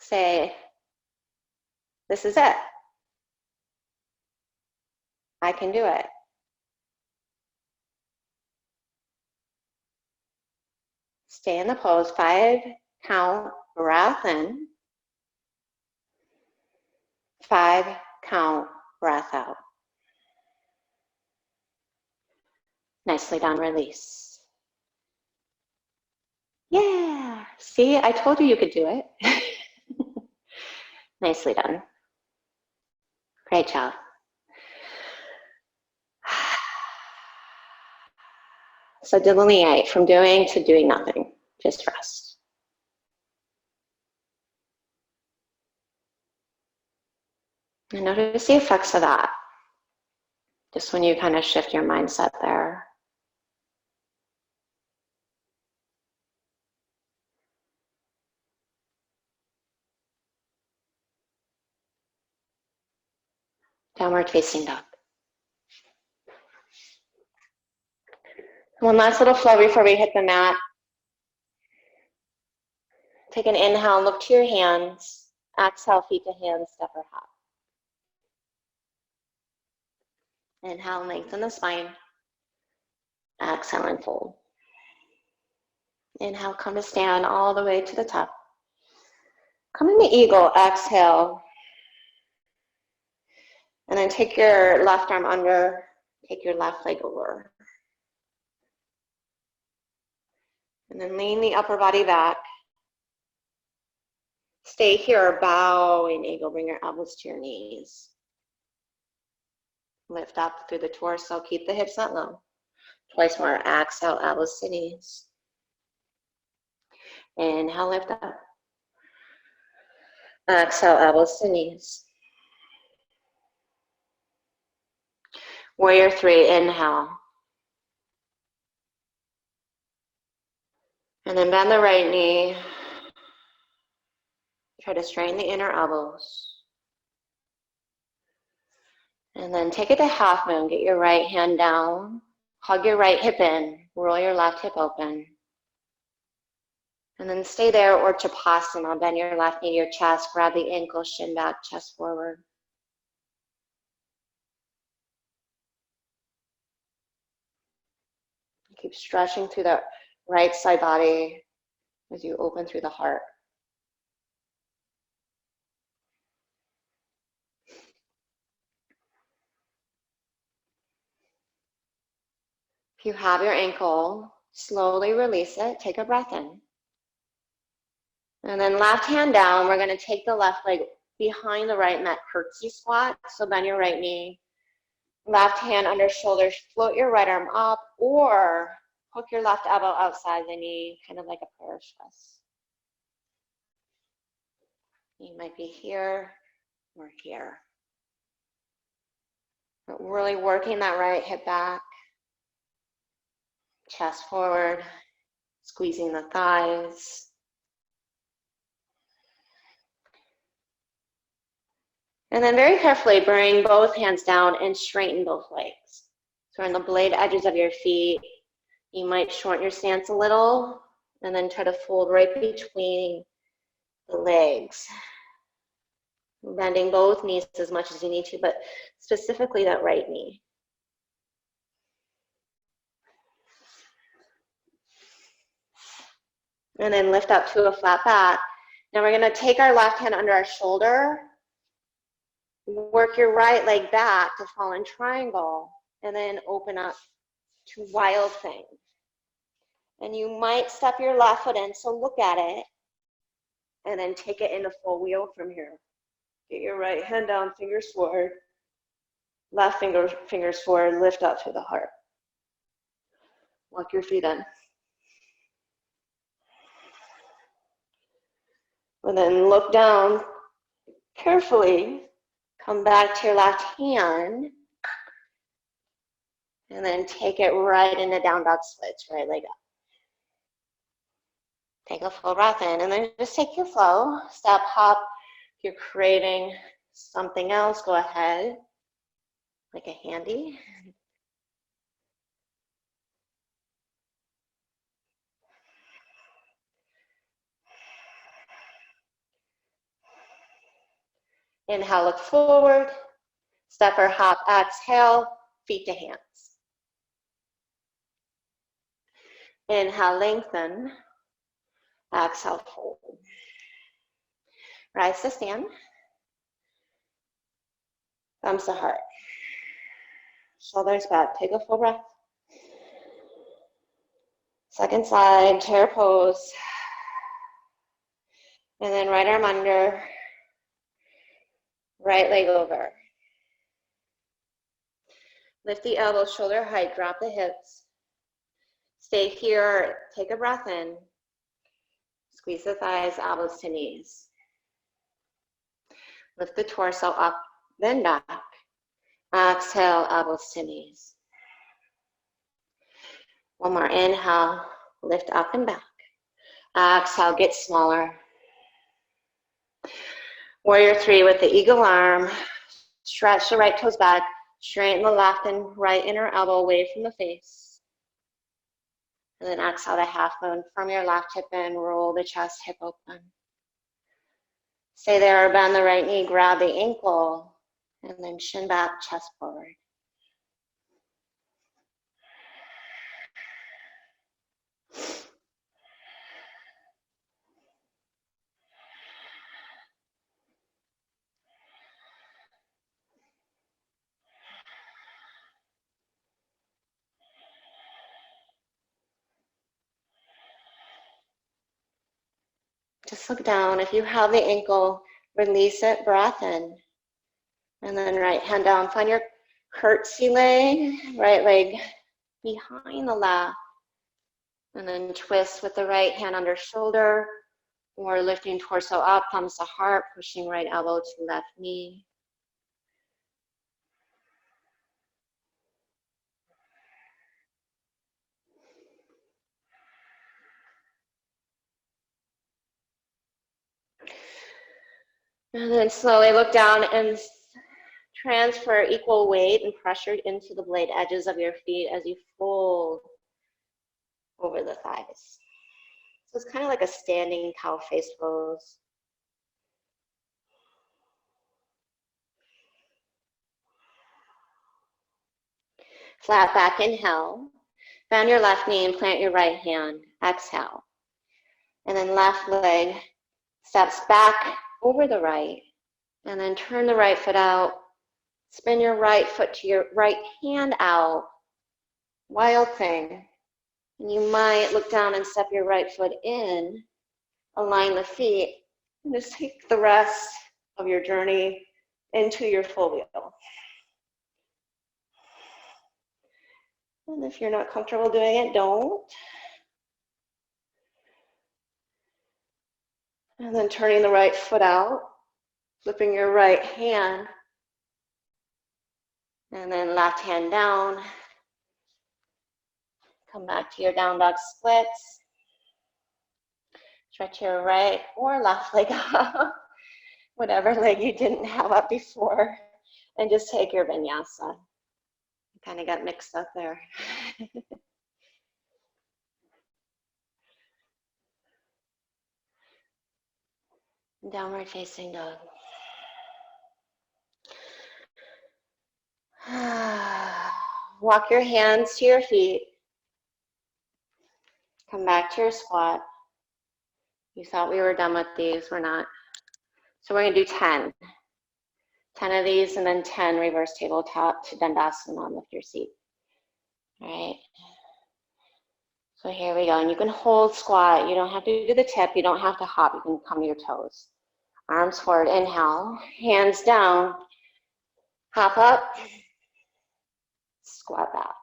[SPEAKER 1] Say, this is it. I can do it. Stay in the pose. 5 count breath in. 5 count breath out. Nicely done. Release. Yeah. See, I told you you could do it. Nicely done. Great job. So delineate from doing to doing nothing. Just rest. And notice the effects of that. Just when you kind of shift your mindset there. Downward facing dog. One last little flow before we hit the mat. Take an inhale, look to your hands. Exhale, feet to hands, step or hop. Inhale, lengthen the spine. Exhale and fold. Inhale, come to stand all the way to the top. Come into eagle, exhale. And then take your left arm under, take your left leg over. And then lean the upper body back. Stay here, bow in eagle, bring your elbows to your knees. Lift up through the torso, keep the hips not low. Twice more, exhale, elbows to knees. Inhale, lift up. Exhale, elbows to knees. Warrior 3, inhale. And then bend the right knee. Try to straighten the inner elbows. And then take it to half moon. Get your right hand down. Hug your right hip in. Roll your left hip open. And then stay there, or Chapasana. Bend your left knee to your chest. Grab the ankle, shin back, chest forward. Keep stretching through the right side body as you open through the heart. If you have your ankle, slowly release it. Take a breath in. And then left hand down, we're going to take the left leg behind the right mat curtsy squat. So bend your right knee, left hand under shoulders, float your right arm up, or hook your left elbow outside the knee, kind of like a prayer twist. You might be here or here. But really working that right hip back, chest forward, squeezing the thighs. And then very carefully bring both hands down and straighten both legs. So on the blade edges of your feet, you might shorten your stance a little and then try to fold right between the legs. Bending both knees as much as you need to, but specifically that right knee. And then lift up to a flat back. Now we're going to take our left hand under our shoulder, work your right leg back to fallen triangle, and then open up to wild thing. And you might step your left foot in, so look at it, and then take it into full wheel from here. Get your right hand down, fingers forward, left fingers forward, lift up to the heart. Walk your feet in. And then look down carefully, come back to your left hand, and then take it right into down dog switch, right leg up. Take a full breath in, and then just take your flow, step, hop. If you're craving something else, go ahead, like a handy. Inhale, look forward, step or hop, exhale, feet to hands. Inhale, lengthen, exhale, fold. Rise to stand, thumbs to heart. Shoulders back, take a full breath. Second side, chair pose. And then right arm under, right leg over. Lift the elbows, shoulder height, drop the hips. Stay here, take a breath in. Squeeze the thighs, elbows to knees. Lift the torso up, then back. Exhale, elbows to knees. One more inhale, lift up and back. Exhale, get smaller. Warrior 3 with the eagle arm. Stretch the right toes back. Straighten the left and right inner elbow away from the face. And then exhale to half moon. From your left hip in, roll the chest, hip open. Stay there, bend the right knee, grab the ankle, and then shin back, chest forward. Just look down. If you have the ankle, release it, breath in. And then right hand down. Find your curtsy leg, right leg behind the left. And then twist with the right hand under shoulder, or lifting torso up, thumbs to heart, pushing right elbow to left knee. And then slowly look down and transfer equal weight and pressure into the blade edges of your feet as you fold over the thighs. So it's kind of like a standing cow face pose. Flat back, inhale. Bend your left knee and plant your right hand. Exhale. And then left leg steps back over the right. And then turn the right foot out. Spin your right foot to your right hand out. Wild thing. And you might look down and step your right foot in. Align the feet. And just take the rest of your journey into your full wheel. And if you're not comfortable doing it, don't. And then turning the right foot out, flipping your right hand, and then left hand down. Come back to your down dog splits. Stretch your right or left leg up, whatever leg you didn't have up before, and just take your vinyasa. Kind of got mixed up there. Downward facing dog. Walk your hands to your feet. Come back to your squat. You thought we were done with these, we're not. So we're gonna do 10. 10 of these and then 10 reverse tabletop to Dandasana, lift your seat. All right. So here we go, and you can hold squat. You don't have to do the tip, you don't have to hop, you can come to your toes. Arms forward, inhale, hands down, hop up, squat back,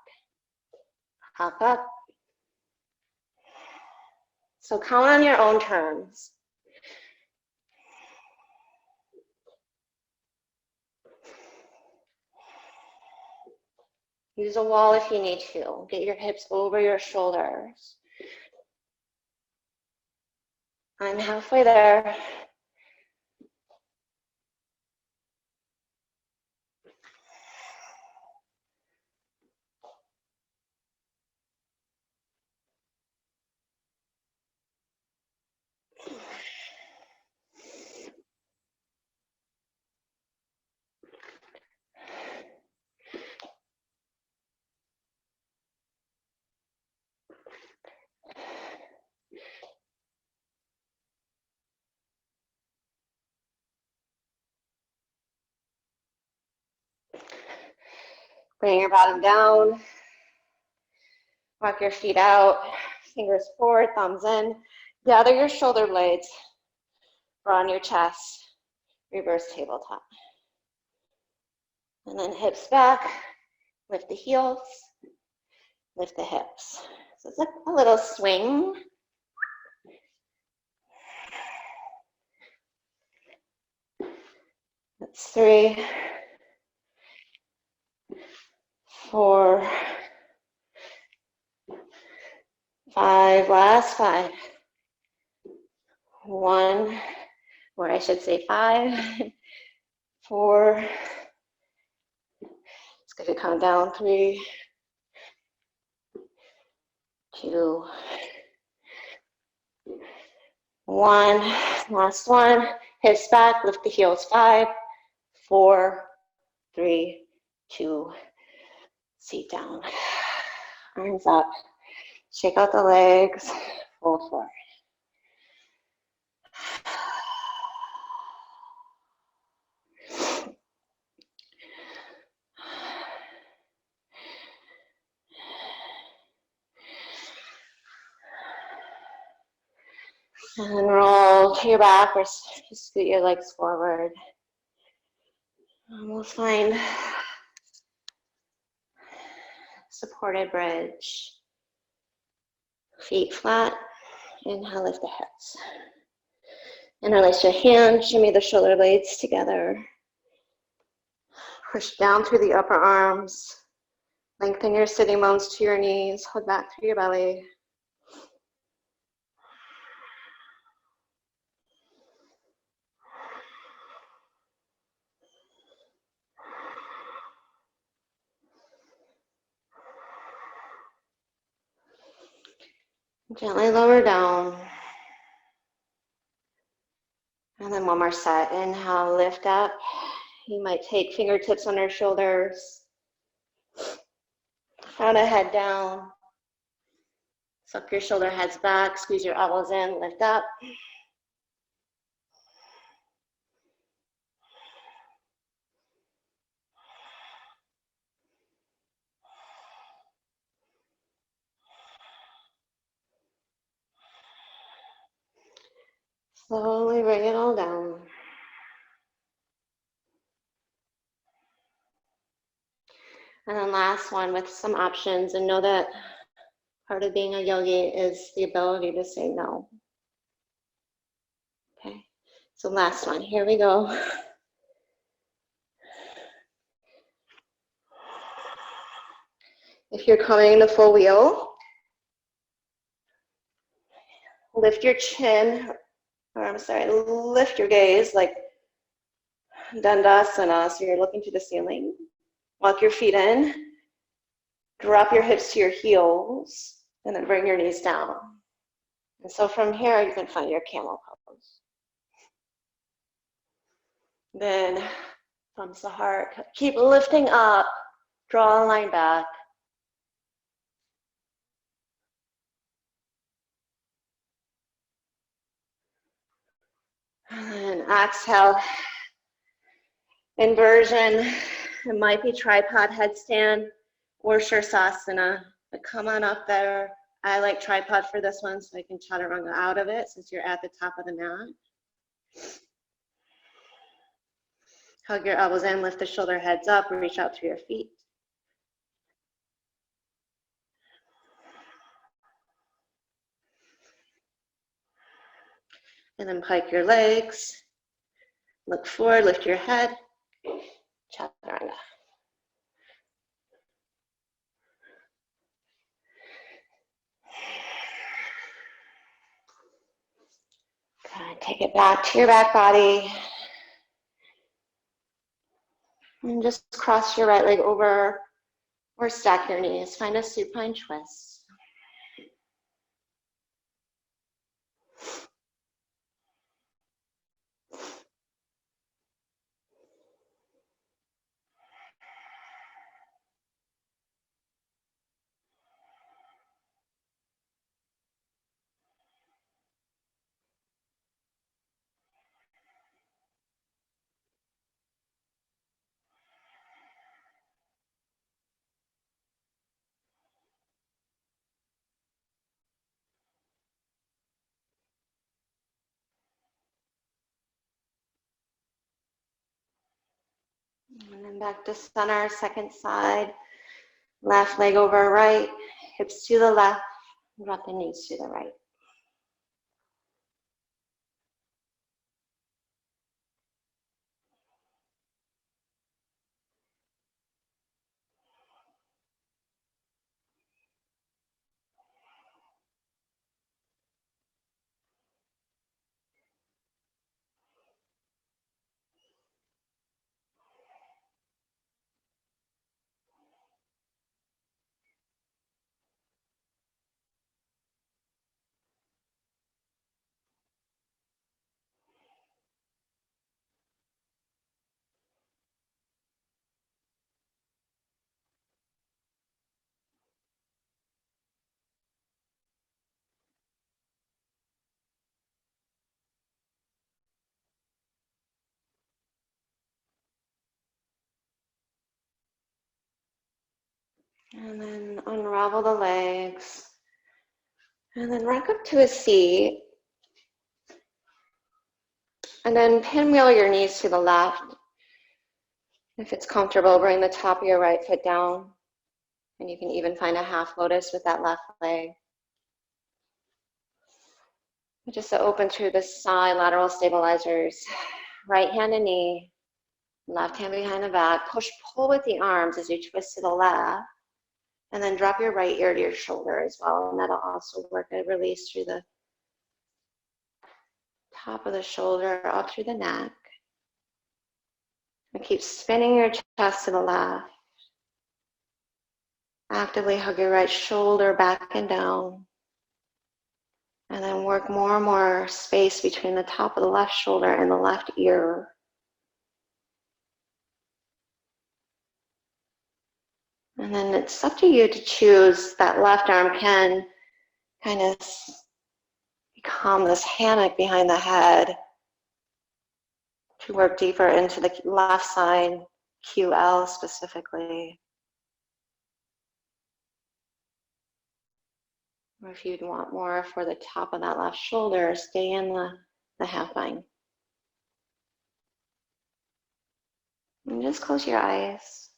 [SPEAKER 1] hop up. So count on your own terms. Use a wall if you need to. Get your hips over your shoulders. I'm halfway there. Bring your bottom down. Walk your feet out. Fingers forward, thumbs in. Gather your shoulder blades. Draw on your chest. Reverse tabletop. And then hips back. Lift the heels. Lift the hips. So it's like a little swing. That's 3, 4, 5, last 5. 1, or I should say 5, 4. It's going to count down. 3, 2, 1. Last one. Hips back. Lift the heels. 5, 4, 3, 2. Seat down. Arms up. Shake out the legs. Fold forward. And roll to your back or scoot your legs forward. And we'll find supported bridge. Feet flat. Inhale, lift the hips. Interlace your hands, shimmy the shoulder blades together. Push down through the upper arms. Lengthen your sitting bones to your knees. Hug back through your belly. Gently lower down. And then one more set. Inhale, lift up. You might take fingertips on your shoulders. Front of head down. Suck your shoulder heads back. Squeeze your elbows in. Lift up. Slowly bring it all down. last one with some options, and know that part of being a yogi is the ability to say no. Okay, so last one, here we go. If you're coming into full wheel, lift your chin, or I'm sorry, lift your gaze like Dandasana, so you're looking to the ceiling. Walk your feet in, drop your hips to your heels, and then bring your knees down. And so from here, you can find your camel pose. Then from the heart, keep lifting up, draw a line back. And exhale, inversion. It might be tripod headstand or Shirsasana, but come on up there. I like tripod for this one so I can chaturanga out of it since you're at the top of the mat. Hug your elbows in, lift the shoulder heads up, reach out through your feet. And then pike your legs. Look forward, lift your head. Chaturanga. Good. Take it back to your back body. And just cross your right leg over or stack your knees. Find a supine twist. And then back to center, second side. Left leg over right, hips to the left, drop the knees to the right. And then unravel the legs. And then rock up to a seat. And then pinwheel your knees to the left. If it's comfortable, bring the top of your right foot down. And you can even find a half lotus with that left leg. Just to open through the side, lateral stabilizers. Right hand and knee. Left hand behind the back. Push, pull with the arms as you twist to the left. And then drop your right ear to your shoulder as well. And that'll also work a release through the top of the shoulder, up through the neck. And keep spinning your chest to the left. Actively hug your right shoulder back and down. And then work more and more space between the top of the left shoulder and the left ear. And then it's up to you to choose. That left arm can kind of become this hammock behind the head to work deeper into the left side, QL specifically. Or if you'd want more for the top of that left shoulder, stay in the half bind. And just close your eyes.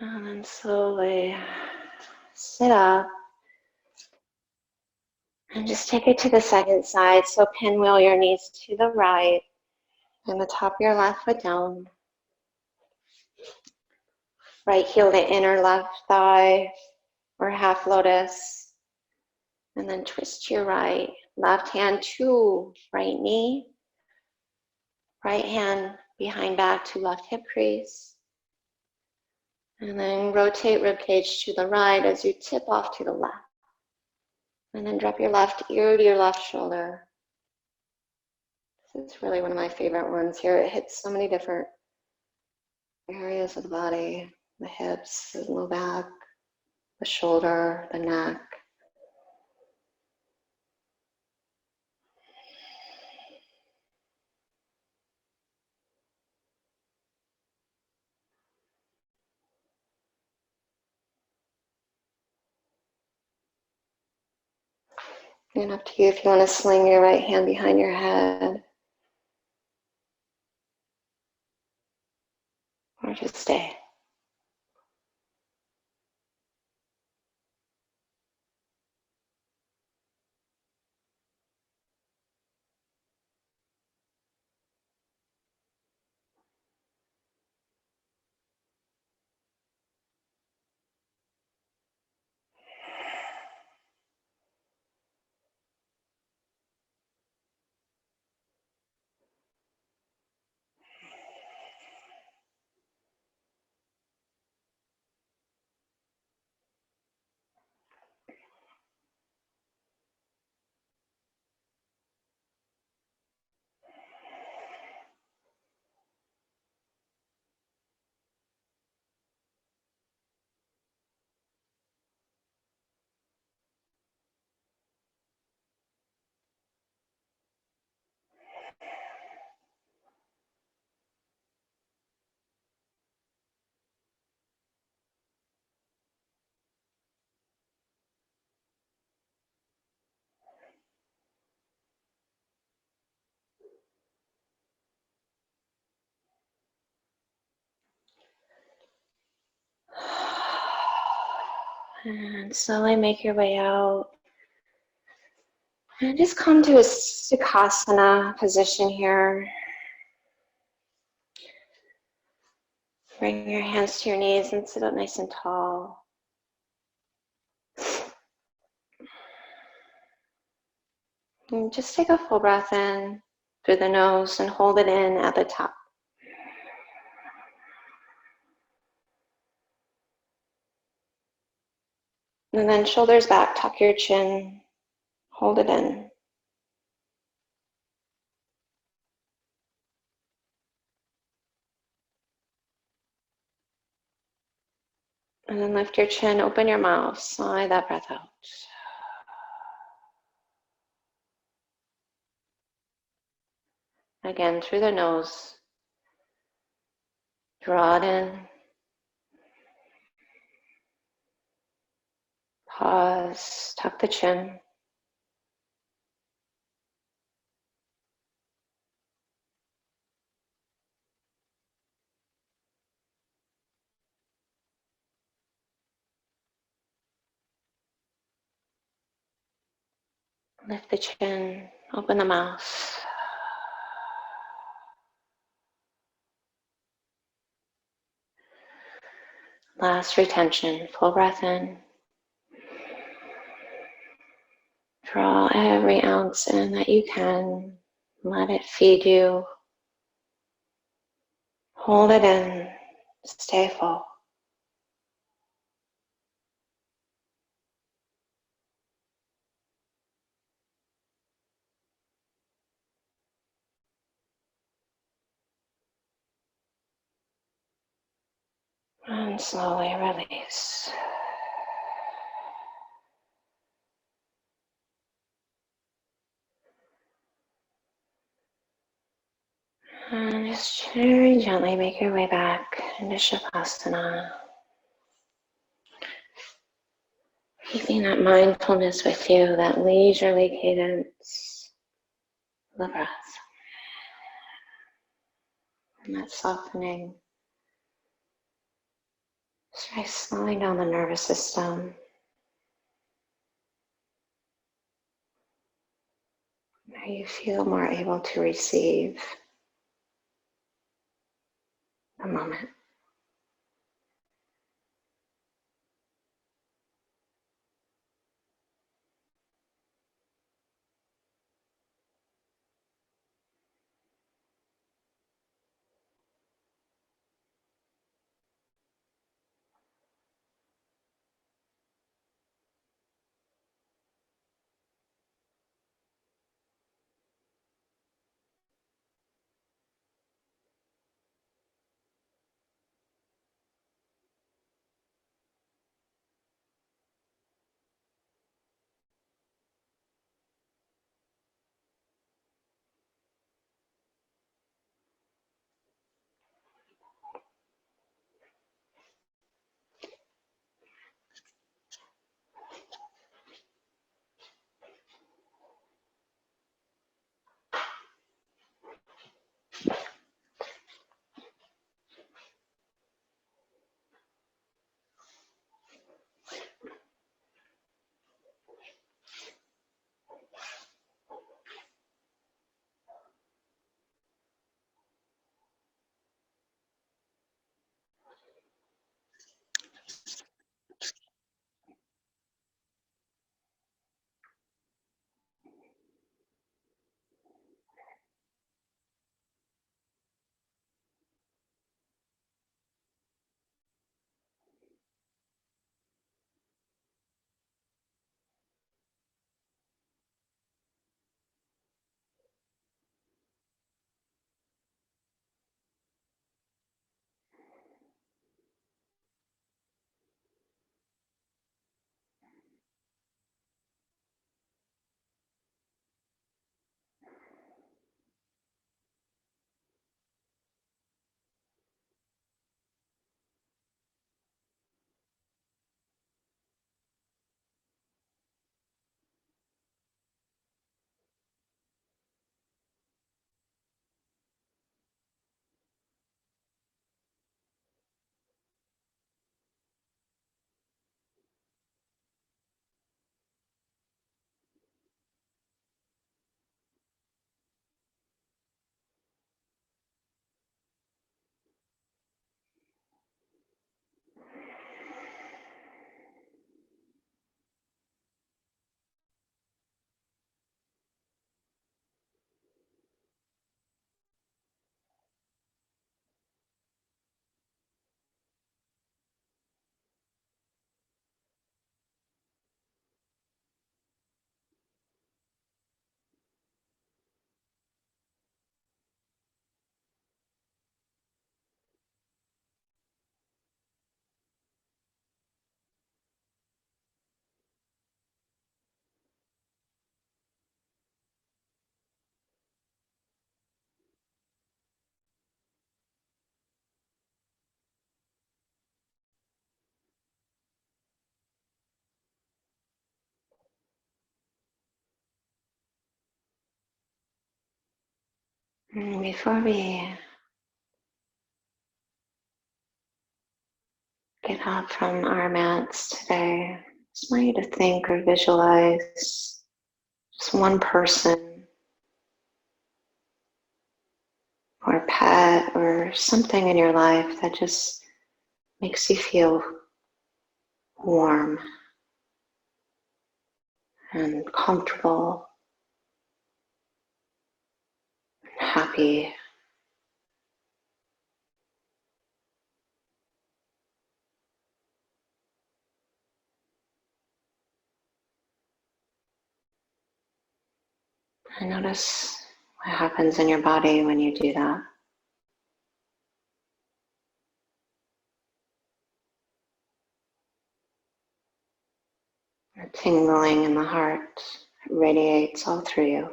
[SPEAKER 1] And then slowly sit up and just take it to the second side. So pinwheel your knees to the right and the top of your left foot down. Right heel to inner left thigh or half lotus. And then twist to your right. Left hand to right knee. Right hand behind back to left hip crease. And then rotate ribcage to the right as you tip off to the left. And then drop your left ear to your left shoulder. This is really one of my favorite ones here. It hits so many different areas of the body. The hips, the low back, the shoulder, the neck. And up to you if you want to sling your right hand behind your head or just stay. And slowly make your way out. And just come to a Sukhasana position here. Bring your hands to your knees and sit up nice and tall. And just take a full breath in through the nose and hold it in at the top. And then shoulders back, tuck your chin, hold it in. And then lift your chin, open your mouth, sigh that breath out. Again, through the nose, draw it in. Pause, tuck the chin. Lift the chin, open the mouth. Last retention, full breath in. Draw every ounce in that you can. Let it feed you. Hold it in. Stay full. And slowly release. And just very gently make your way back into Shavasana. Keeping that mindfulness with you, that leisurely cadence of the breath. And that softening, Try slowing down the nervous system. Where you feel more able to receive the moment. Before we get up from our mats today, I just want you to think or visualize just one person or pet or something in your life that just makes you feel warm and comfortable, and happy. And notice what happens in your body when you do that. A tingling in the heart radiates all through you.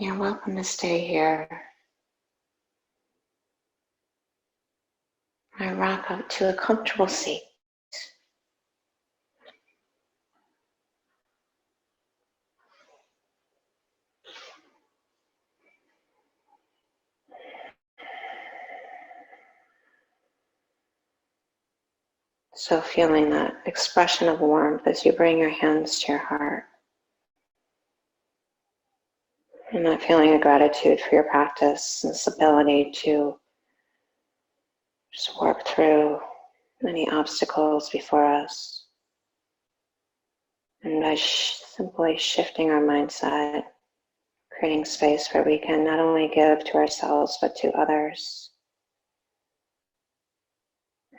[SPEAKER 1] You're welcome to stay here. I rock up to a comfortable seat. So feeling that expression of warmth as you bring your hands to your heart. And that feeling of gratitude for your practice and this ability to just work through many obstacles before us. And by simply shifting our mindset, creating space where we can not only give to ourselves, but to others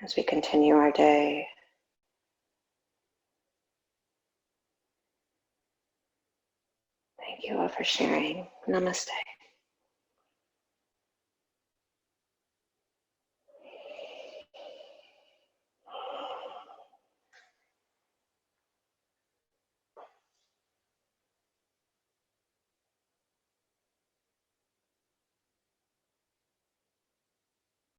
[SPEAKER 1] as we continue our day. Thank you all for sharing. Namaste.